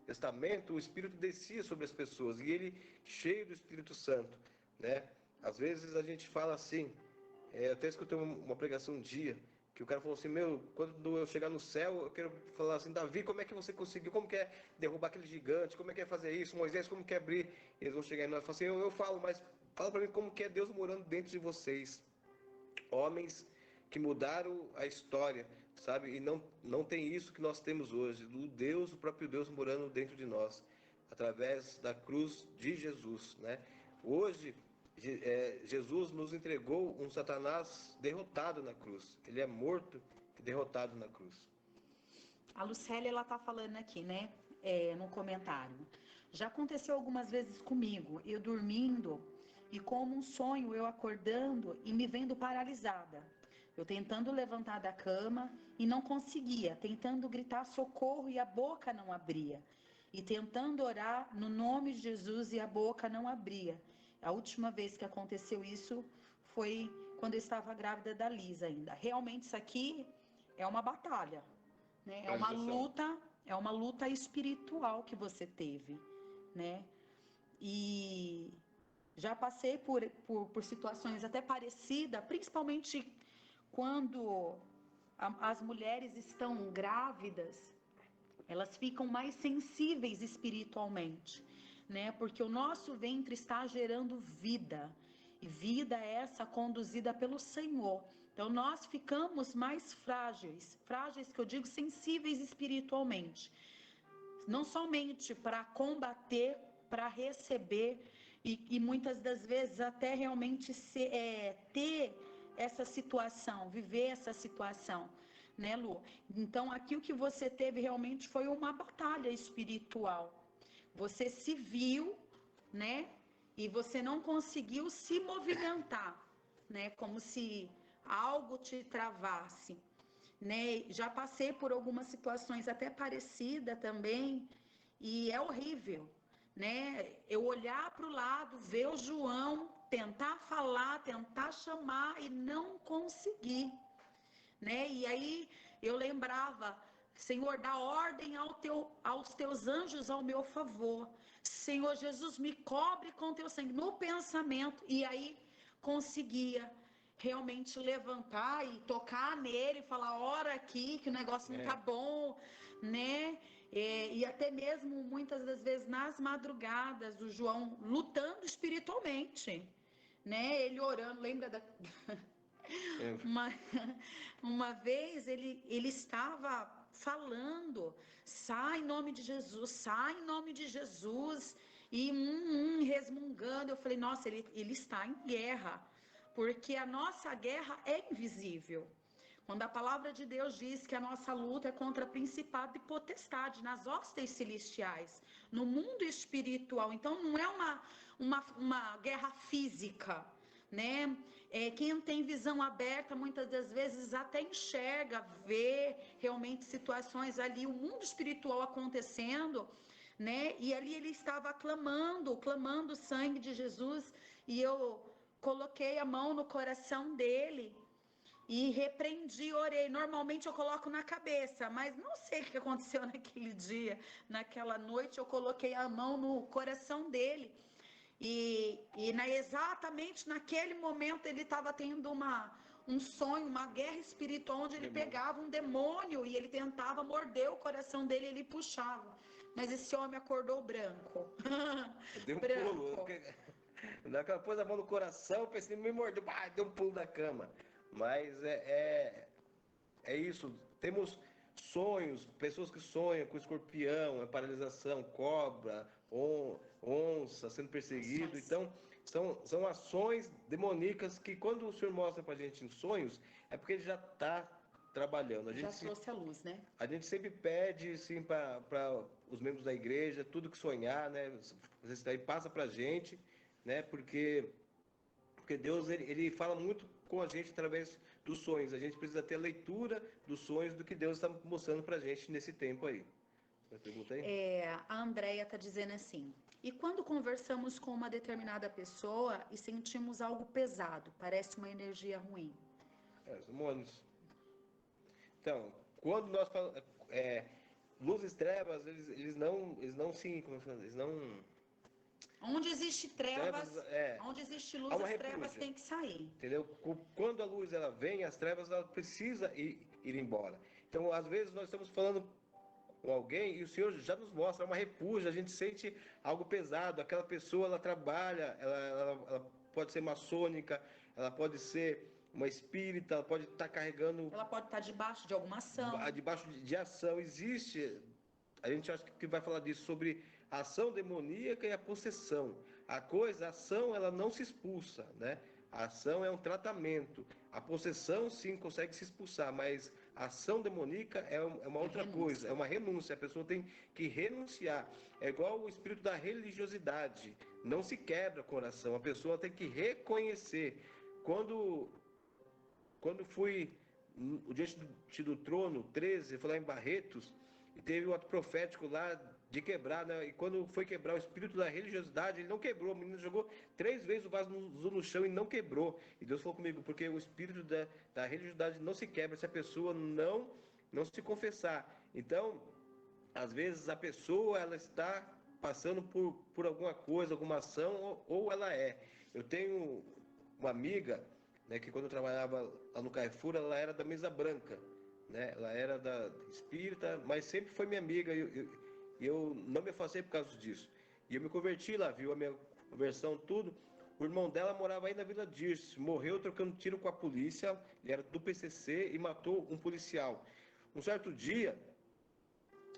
Testamento, o Espírito descia sobre as pessoas e ele cheio do Espírito Santo, né? Às vezes a gente fala assim, eu até escutei uma pregação um dia, que o cara falou assim: quando eu chegar no céu, eu quero falar assim: Davi, como é que você conseguiu, como que é derrubar aquele gigante, como é que é fazer isso, Moisés, como que é abrir, eles vão chegar e nós falam assim: eu falo, mas fala para mim como que é Deus morando dentro de vocês, homens que mudaram a história, sabe, e não tem isso que nós temos hoje, o próprio Deus morando dentro de nós, através da cruz de Jesus, né? Hoje, Jesus nos entregou um Satanás derrotado na cruz. Ele é morto e derrotado na cruz. A Lucélia, ela tá falando aqui, né, no comentário. Já aconteceu algumas vezes comigo, eu dormindo e como um sonho, eu acordando e me vendo paralisada. Eu tentando levantar da cama e não conseguia, tentando gritar socorro e a boca não abria. E tentando orar no nome de Jesus e a boca não abria. A última vez que aconteceu isso foi quando eu estava grávida da Lisa ainda. Realmente isso aqui é uma batalha, né? É uma luta espiritual que você teve, né? E já passei por situações até parecidas, principalmente quando as mulheres estão grávidas, elas ficam mais sensíveis espiritualmente, né? Porque o nosso ventre está gerando vida, e vida essa conduzida pelo Senhor. Então nós ficamos mais frágeis que eu digo sensíveis espiritualmente, não somente para combater, para receber e muitas das vezes até realmente ter essa situação, viver essa situação, né, Lu? Então aqui o que você teve realmente foi uma batalha espiritual. Você se viu, né? E você não conseguiu se movimentar, né? Como se algo te travasse, né? Já passei por algumas situações até parecidas também, e é horrível, né? Eu olhar para o lado, ver o João, tentar falar, tentar chamar e não conseguir, né? E aí eu lembrava: Senhor, dá ordem aos teus anjos ao meu favor. Senhor Jesus, me cobre com teu sangue no pensamento. E aí conseguia realmente levantar e tocar nele, falar: ora aqui, que o negócio não tá bom, né? E até mesmo muitas das vezes nas madrugadas, o João lutando espiritualmente, né? Ele orando, lembra da uma vez ele estava falando: sai em nome de Jesus, sai em nome de Jesus, e resmungando. Eu falei: nossa, ele está em guerra, porque a nossa guerra é invisível. Quando a palavra de Deus diz que a nossa luta é contra principado e potestade nas hostes celestiais, no mundo espiritual. Então não é uma guerra física, né? Quem tem visão aberta muitas das vezes até enxerga, vê realmente situações ali, o mundo espiritual acontecendo, né? E ali ele estava clamando o sangue de Jesus, e eu coloquei a mão no coração dele e repreendi, orei. Normalmente eu coloco na cabeça, mas não sei o que aconteceu naquele dia, naquela noite. Eu coloquei a mão no coração dele e exatamente naquele momento ele estava tendo um sonho, uma guerra espiritual, onde ele pegava um demônio e ele tentava morder o coração dele, ele puxava. Mas esse homem acordou branco. Deu um branco. pulo. Pôs a mão no coração, pensei, me mordeu, deu um pulo da cama. Mas é isso. Temos sonhos, pessoas que sonham com escorpião, paralisação, cobra, onça sendo perseguido. Então, são ações demoníacas que, quando o Senhor mostra pra gente em sonhos, é porque ele já está trabalhando. Já trouxe a luz, né? A gente sempre pede, assim, para os membros da igreja, tudo que sonhar, né? Isso daí passa para a gente, né? Porque Deus, ele fala muito com a gente através dos sonhos. A gente precisa ter a leitura dos sonhos do que Deus está mostrando para a gente nesse tempo aí. Você pergunta aí? A Andrea está dizendo assim: e quando conversamos com uma determinada pessoa e sentimos algo pesado, parece uma energia ruim? Os demônios. Então, quando nós falamos. Luzes e trevas, eles não se. Como eu falo, eles não. Onde existe trevas, onde existe luz, há uma as trevas repúdia. têm que sair. Entendeu? Quando a luz ela vem, as trevas ela precisa ir embora. Então, às vezes nós estamos falando com alguém e o Senhor já nos mostra uma repúdia, a gente sente algo pesado, aquela pessoa ela trabalha, ela pode ser maçônica, ela pode ser uma espírita, ela pode estar carregando, Ela pode estar debaixo de alguma ação. debaixo de ação. Existe, a gente acha que vai falar disso, sobre a ação demoníaca e a possessão. A ação, ela não se expulsa, né? A ação é um tratamento. A possessão, sim, consegue se expulsar, mas a ação demoníaca é uma outra coisa, é uma renúncia. A pessoa tem que renunciar. É igual o espírito da religiosidade. Não se quebra o coração. A pessoa tem que reconhecer. Quando fui diante do trono 13, foi lá em Barretos, e teve o ato profético lá de quebrar, né? E quando foi quebrar o espírito da religiosidade, ele não quebrou. O menino jogou 3 vezes o vaso no chão e não quebrou. E Deus falou comigo, porque o espírito da religiosidade não se quebra se a pessoa não se confessar. Então, às vezes a pessoa ela está passando por alguma coisa, alguma ação, ou ela é. Eu tenho uma amiga, né, que quando eu trabalhava lá no Carrefour, ela era da mesa branca, né? Ela era da espírita, mas sempre foi minha amiga e eu não me afastei por causa disso. E eu me converti lá, viu a minha conversão, tudo. O irmão dela morava aí na Vila Dirce, morreu trocando tiro com a polícia, ele era do PCC e matou um policial. Um certo dia,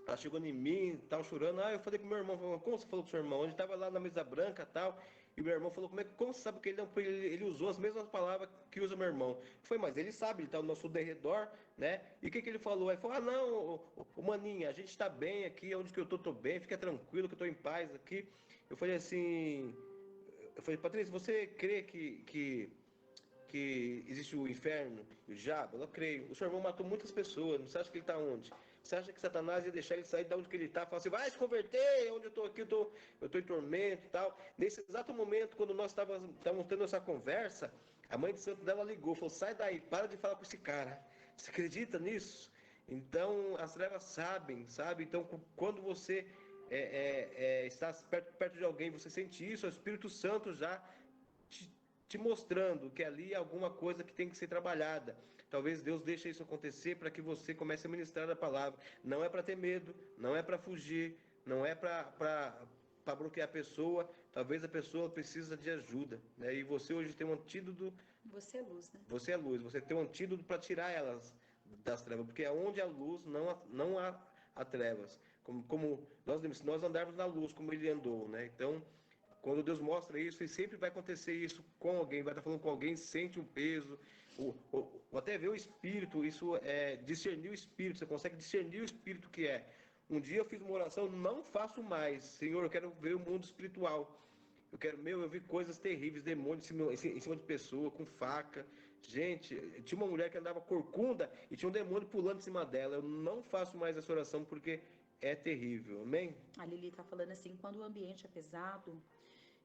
ela chegou em mim, tava chorando. Eu falei com meu irmão, como você falou com seu irmão? Ele estava lá na mesa branca e tal. E meu irmão falou, como você sabe que ele usou as mesmas palavras que usa meu irmão? Foi, mas ele sabe, ele está ao nosso derredor, né? E o que ele falou? Aí falou, não, maninha, a gente está bem aqui, onde que eu tô bem, fica tranquilo que eu tô em paz aqui. Eu falei assim, Patrícia, você crê que existe o inferno e o diabo? Eu não creio. O seu irmão matou muitas pessoas, você acha que ele está onde? Você acha que Satanás ia deixar ele sair de onde que ele está? Falar assim, vai se converter, onde eu estou aqui, eu estou em tormento e tal. Nesse exato momento, quando nós estávamos tendo essa conversa, a mãe de santo dela ligou, falou, sai daí, para de falar com esse cara. Você acredita nisso? Então, as trevas sabem, sabe? Então, quando você está perto de alguém, você sente isso, é o Espírito Santo já te mostrando que ali é alguma coisa que tem que ser trabalhada. Talvez Deus deixe isso acontecer para que você comece a ministrar a palavra. Não é para ter medo, não é para fugir, não é para bloquear a pessoa. Talvez a pessoa precisa de ajuda, né? E você hoje tem um antídoto. Você é luz, né? Você é luz, você tem um antídoto para tirar elas das trevas, porque onde há luz não há trevas. Como nós andarmos na luz, como ele andou, né? Então, quando Deus mostra isso, e sempre vai acontecer isso com alguém, vai estar falando com alguém, sente um peso, ou até ver o espírito, isso é discernir o espírito, você consegue discernir o espírito que é. Um dia eu fiz uma oração, não faço mais, Senhor, eu quero ver o mundo espiritual. Eu vi coisas terríveis, demônios em cima de pessoa, com faca. Gente, tinha uma mulher que andava corcunda e tinha um demônio pulando em cima dela. Eu não faço mais essa oração porque é terrível, amém? A Lili está falando assim, quando o ambiente é pesado,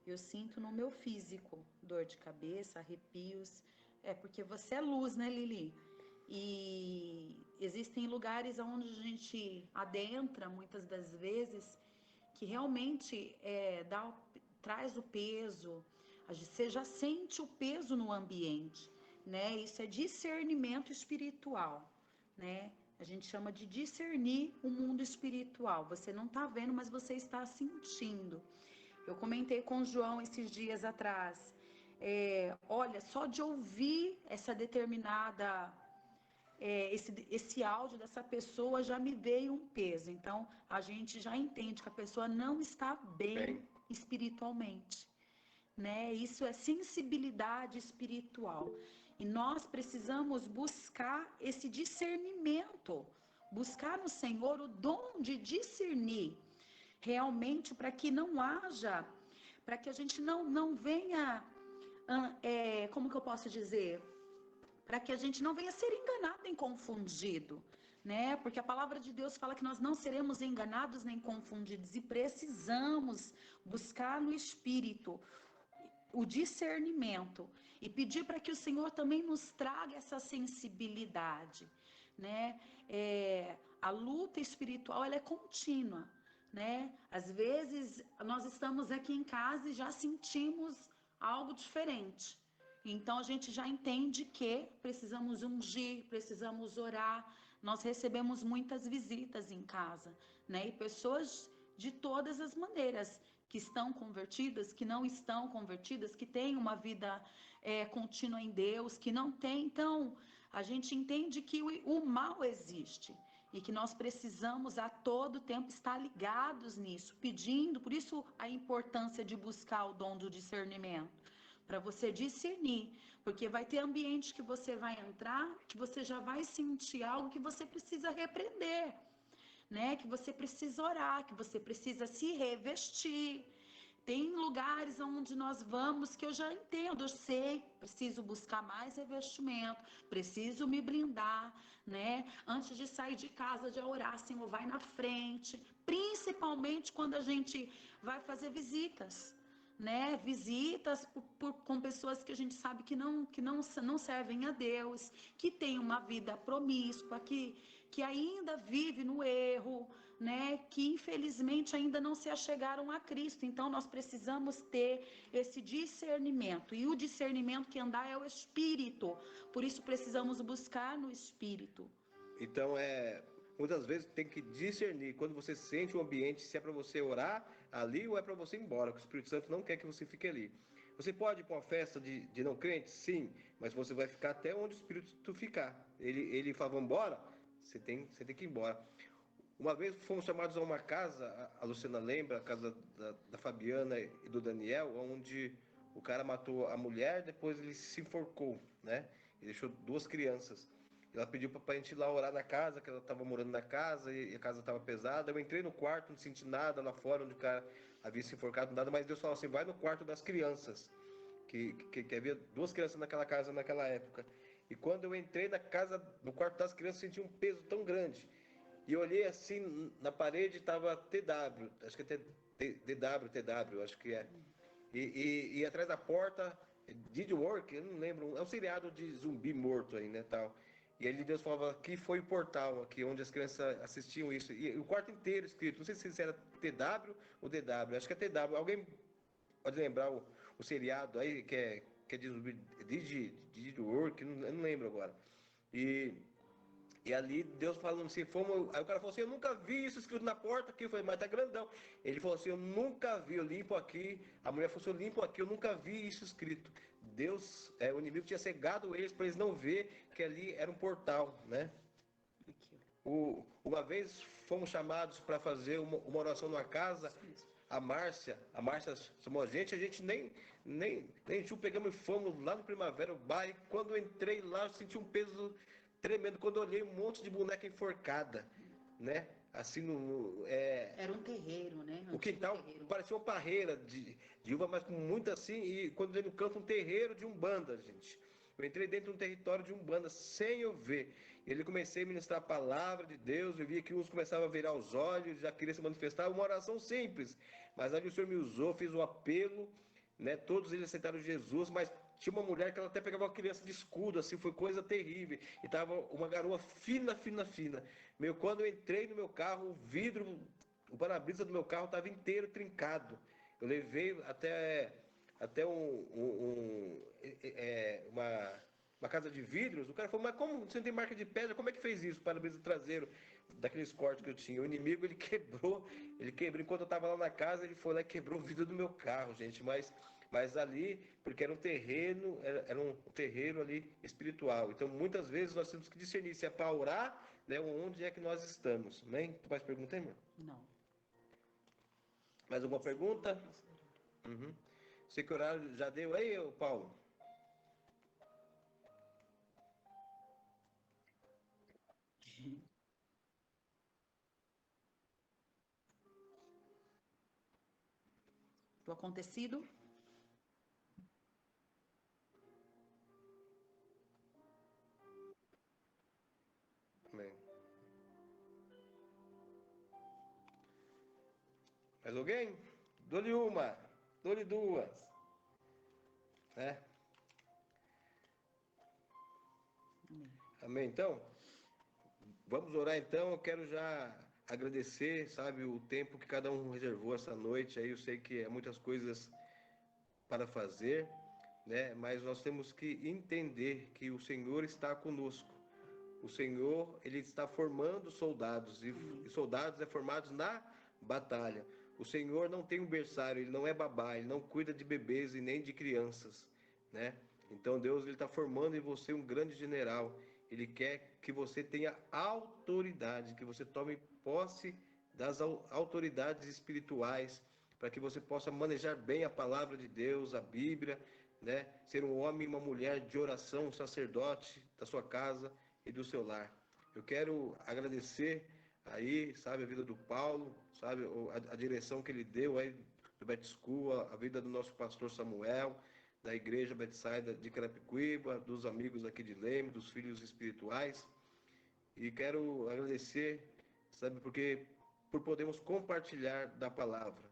eu sinto no meu físico dor de cabeça, arrepios. É porque você é luz, né, Lili? E existem lugares onde a gente adentra, muitas das vezes, que realmente traz o peso. Você já sente o peso no ambiente, né? Isso é discernimento espiritual, né? A gente chama de discernir o mundo espiritual. Você não está vendo, mas você está sentindo. Eu comentei com o João esses dias atrás. Olha, só de ouvir essa determinada, esse áudio dessa pessoa já me veio um peso. Então, a gente já entende que a pessoa não está bem espiritualmente, né? Isso é sensibilidade espiritual. E nós precisamos buscar esse discernimento, buscar no Senhor o dom de discernir realmente para que não haja, para que a gente não venha, como que eu posso dizer? Para que a gente não venha ser enganado nem confundido, né? Porque a palavra de Deus fala que nós não seremos enganados nem confundidos e precisamos buscar no Espírito o discernimento e pedir para que o Senhor também nos traga essa sensibilidade, né? A luta espiritual, ela é contínua, né? Às vezes nós estamos aqui em casa e já sentimos algo diferente. Então a gente já entende que precisamos ungir, precisamos orar. Nós recebemos muitas visitas em casa, né? E pessoas de todas as maneiras, que estão convertidas, que não estão convertidas, que têm uma vida contínua em Deus, que não têm. Então, a gente entende que o mal existe e que nós precisamos a todo tempo estar ligados nisso, pedindo, por isso a importância de buscar o dom do discernimento, para você discernir, porque vai ter ambiente que você vai entrar, que você já vai sentir algo que você precisa repreender, né? Que você precisa orar, que você precisa se revestir. Tem lugares onde nós vamos que eu já entendo, eu sei, preciso buscar mais revestimento, preciso me blindar, né? Antes de sair de casa, de orar, Senhor, vai na frente, principalmente quando a gente vai fazer visitas, né? Visitas com pessoas que a gente sabe que não servem a Deus, que tem uma vida promíscua, que ainda vive no erro, né? Que infelizmente ainda não se achegaram a Cristo. Então nós precisamos ter esse discernimento, e o discernimento que andar é o Espírito, por isso precisamos buscar no Espírito. Então, muitas vezes tem que discernir quando você sente o ambiente, se é para você orar ali ou é para você ir embora, que o Espírito Santo não quer que você fique ali. Você pode ir para uma festa de não crentes? Sim, mas você vai ficar até onde o Espírito ficar. Ele fala, vamos embora? Você tem que ir embora. Uma vez fomos chamados a uma casa, a Luciana lembra, a casa da Fabiana e do Daniel, onde o cara matou a mulher, depois ele se enforcou, né? Ele deixou 2 crianças. Ela pediu para a gente ir lá orar na casa, que ela estava morando na casa e a casa estava pesada. Eu entrei no quarto, não senti nada lá fora, onde o cara havia se enforcado, nada, mas Deus falou assim, vai no quarto das crianças, que havia 2 crianças naquela casa naquela época. E quando eu entrei no quarto das crianças, senti um peso tão grande. E eu olhei assim, na parede estava TW, acho que é TW, acho que é. E atrás da porta, Did Work, eu não lembro, é um seriado de zumbi morto aí, né, tal. E aí Deus falava que foi o portal aqui, onde as crianças assistiam isso. E o quarto inteiro escrito, não sei se era TW ou DW, acho que é TW. Alguém pode lembrar o seriado aí, que é de zumbi, Did Work, eu não lembro agora. E ali Deus falando assim, aí o cara falou assim, eu nunca vi isso escrito na porta aqui. Eu falei, mas tá grandão. Ele falou assim, eu nunca vi, eu limpo aqui. A mulher falou assim, eu limpo aqui, eu nunca vi isso escrito. Deus, o inimigo tinha cegado eles para eles não ver que ali era um portal, né? Uma vez fomos chamados para fazer uma oração numa casa. A Márcia chamou a gente nem pegamos e fomos lá no Primavera, o bairro. Quando eu entrei lá, eu senti um peso tremendo. Quando eu olhei, um monte de boneca enforcada, né? Assim, Era um terreiro, né? O quintal parecia uma parreira de uva, mas com muita assim. E quando eu entrei no campo, um terreiro de Umbanda, gente. Eu entrei dentro de um território de Umbanda sem eu ver. Ele comecei a ministrar a palavra de Deus. Eu via que uns começavam a virar os olhos, já queria se manifestar. Uma oração simples, mas ali o Senhor me usou, fez o apelo, né? Todos eles aceitaram Jesus, mas tinha uma mulher que ela até pegava uma criança de escudo, assim, foi coisa terrível. E tava uma garoa fina. Quando eu entrei no meu carro, o para-brisa do meu carro estava inteiro trincado. Eu levei até uma casa de vidros. O cara falou, mas como você não tem marca de pedra? Como é que fez isso? O para-brisa traseiro daqueles cortes que eu tinha. O inimigo, ele quebrou. Enquanto eu estava lá na casa, ele foi lá e quebrou o vidro do meu carro, gente. Mas ali, porque era um terreno, era um terreiro ali espiritual. Então, muitas vezes, nós temos que discernir se é para orar, né, onde é que nós estamos. Né? Tu faz pergunta aí, irmão? Não. Mais alguma pergunta? Uhum. Sei que o horário já deu aí, Paulo? Do acontecido. Amém. Mais alguém? Dou-lhe uma, dou-lhe duas. Né? Amém. Amém. Então, vamos orar então. Eu quero já agradecer, sabe, o tempo que cada um reservou essa noite. Aí eu sei que é muitas coisas para fazer, né? Mas nós temos que entender que o Senhor está conosco. O Senhor, ele está formando soldados e soldados é formados na batalha. O Senhor não tem um berçário, ele não é babá, ele não cuida de bebês e nem de crianças, né? Então Deus, ele está formando em você um grande general. Ele quer que você tenha autoridade, que você tome posse das autoridades espirituais, para que você possa manejar bem a palavra de Deus, a Bíblia, né? Ser um homem e uma mulher de oração, um sacerdote da sua casa e do seu lar. Eu quero agradecer aí, sabe, a vida do Paulo, sabe, a direção que ele deu aí do Bet School, a vida do nosso pastor Samuel, da igreja Betsaida de Carapicuíba, dos amigos aqui de Leme, dos filhos espirituais. E quero agradecer, sabe, porque por podermos compartilhar da palavra,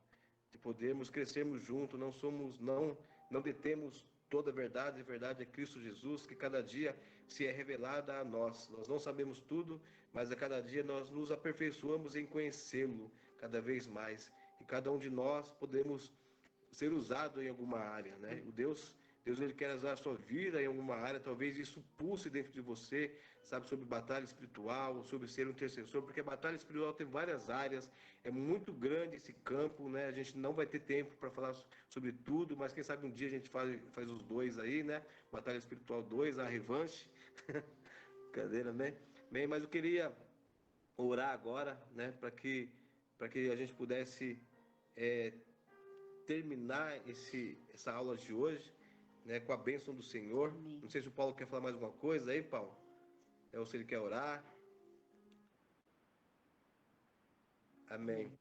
de podermos crescermos juntos, não detemos toda a verdade é Cristo Jesus, que cada dia se é revelada a nós. Nós não sabemos tudo, mas a cada dia nós nos aperfeiçoamos em conhecê-lo cada vez mais. E cada um de nós podemos ser usado em alguma área, né? Deus ele quer usar a sua vida em alguma área, talvez isso pulse dentro de você, sabe, sobre batalha espiritual, sobre ser um intercessor, porque a batalha espiritual tem várias áreas, é muito grande esse campo, né? A gente não vai ter tempo para falar sobre tudo, mas quem sabe um dia a gente faz os dois aí, né? Batalha espiritual 2, a revanche. Cadeira, né? Bem, mas eu queria orar agora, né, para que a gente pudesse é, terminar essa aula de hoje, né, com a bênção do Senhor. Amém. Não sei se o Paulo quer falar mais alguma coisa aí, Paulo. Ou se ele quer orar. Amém.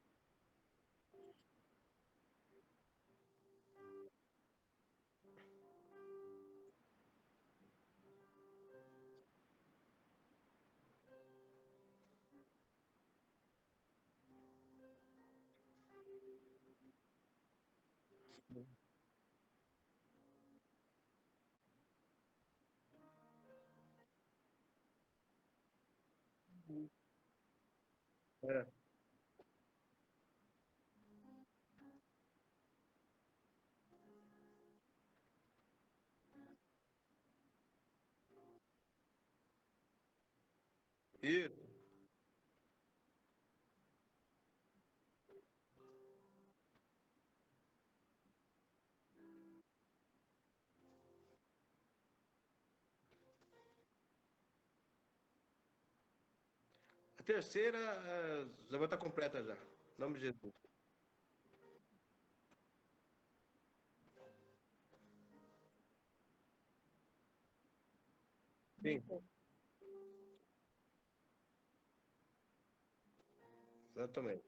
É. Isso. A terceira já vai estar completa já. Em nome de Jesus. Sim, exatamente.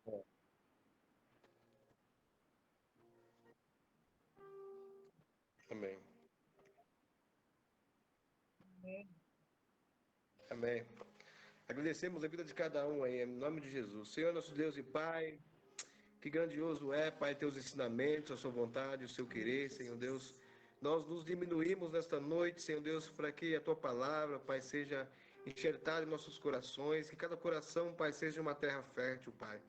É. Amém. Amém. Agradecemos a vida de cada um aí, em nome de Jesus. Senhor, nosso Deus e Pai, que grandioso é, Pai, teus ensinamentos, a sua vontade, o seu querer, Senhor Deus. Nós nos diminuímos nesta noite, Senhor Deus, para que a tua palavra, Pai, seja enxertada em nossos corações, que cada coração, Pai, seja uma terra fértil, Pai.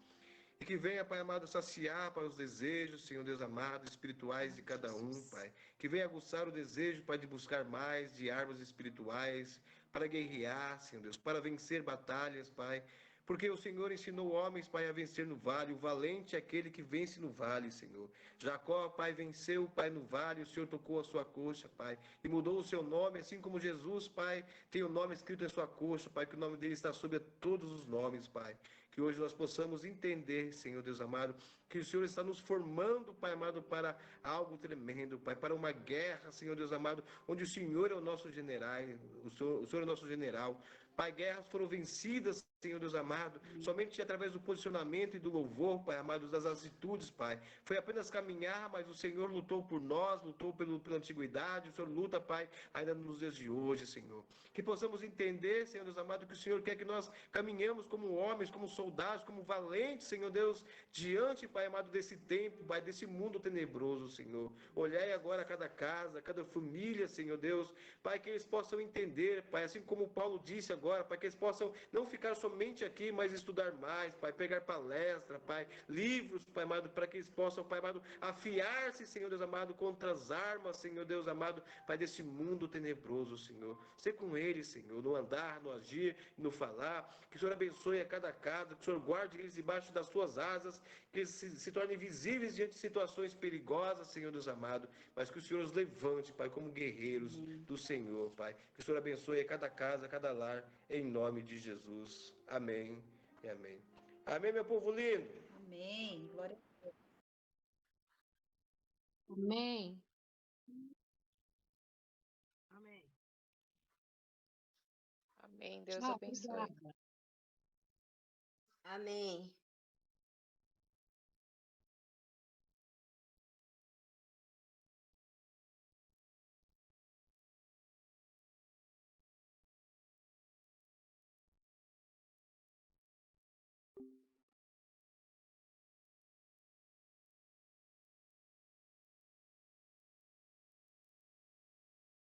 E que venha, Pai amado, saciar para os desejos, Senhor Deus amado, espirituais de cada um, Pai. Que venha aguçar o desejo, Pai, de buscar mais de armas espirituais, para guerrear, Senhor Deus, para vencer batalhas, Pai, Porque o Senhor ensinou homens, Pai, a vencer no vale. O valente é aquele que vence no vale, Senhor. Jacó, Pai, venceu, Pai, no vale. O Senhor tocou a sua coxa, Pai, e mudou o seu nome, assim como Jesus, Pai, tem o nome escrito em sua coxa, Pai, que o nome dele está sobre todos os nomes, Pai. Que hoje nós possamos entender, Senhor Deus amado, que o Senhor está nos formando, Pai amado, para algo tremendo, Pai, para uma guerra, Senhor Deus amado, onde o Senhor é o nosso general, o Senhor é o nosso general. Pai, guerras foram vencidas, Senhor Deus amado, somente através do posicionamento e do louvor, Pai amado, das atitudes, Pai. Foi apenas caminhar, mas o Senhor lutou por nós, lutou pela antiguidade, o Senhor luta, Pai, ainda nos dias de hoje, Senhor. Que possamos entender, Senhor Deus amado, que o Senhor quer que nós caminhamos como homens, como soldados, como valentes, Senhor Deus, diante, Pai amado, desse tempo, Pai, desse mundo tenebroso, Senhor. Olhai agora cada casa, cada família, Senhor Deus, Pai, que eles possam entender, Pai, assim como Paulo disse agora, Pai, que eles possam não ficar somente aqui, mas estudar mais, Pai, pegar palestra, Pai, livros, Pai amado, para que eles possam, Pai amado, afiar-se, Senhor Deus amado, contra as armas, Senhor Deus amado, Pai, desse mundo tenebroso, Senhor. Ser com eles, Senhor, no andar, no agir, no falar, que o Senhor abençoe a cada casa, que o Senhor guarde eles debaixo das suas asas, que eles se tornem visíveis diante de situações perigosas, Senhor Deus amado, mas que o Senhor os levante, Pai, como guerreiros do Senhor, Pai. Que o Senhor abençoe a cada casa, a cada lar, em nome de Jesus. Amém e amém. Amém, meu povo lindo? Amém. Glória a Deus. Amém. Amém. Amém. Deus Tchau, abençoe. obrigada. Amém.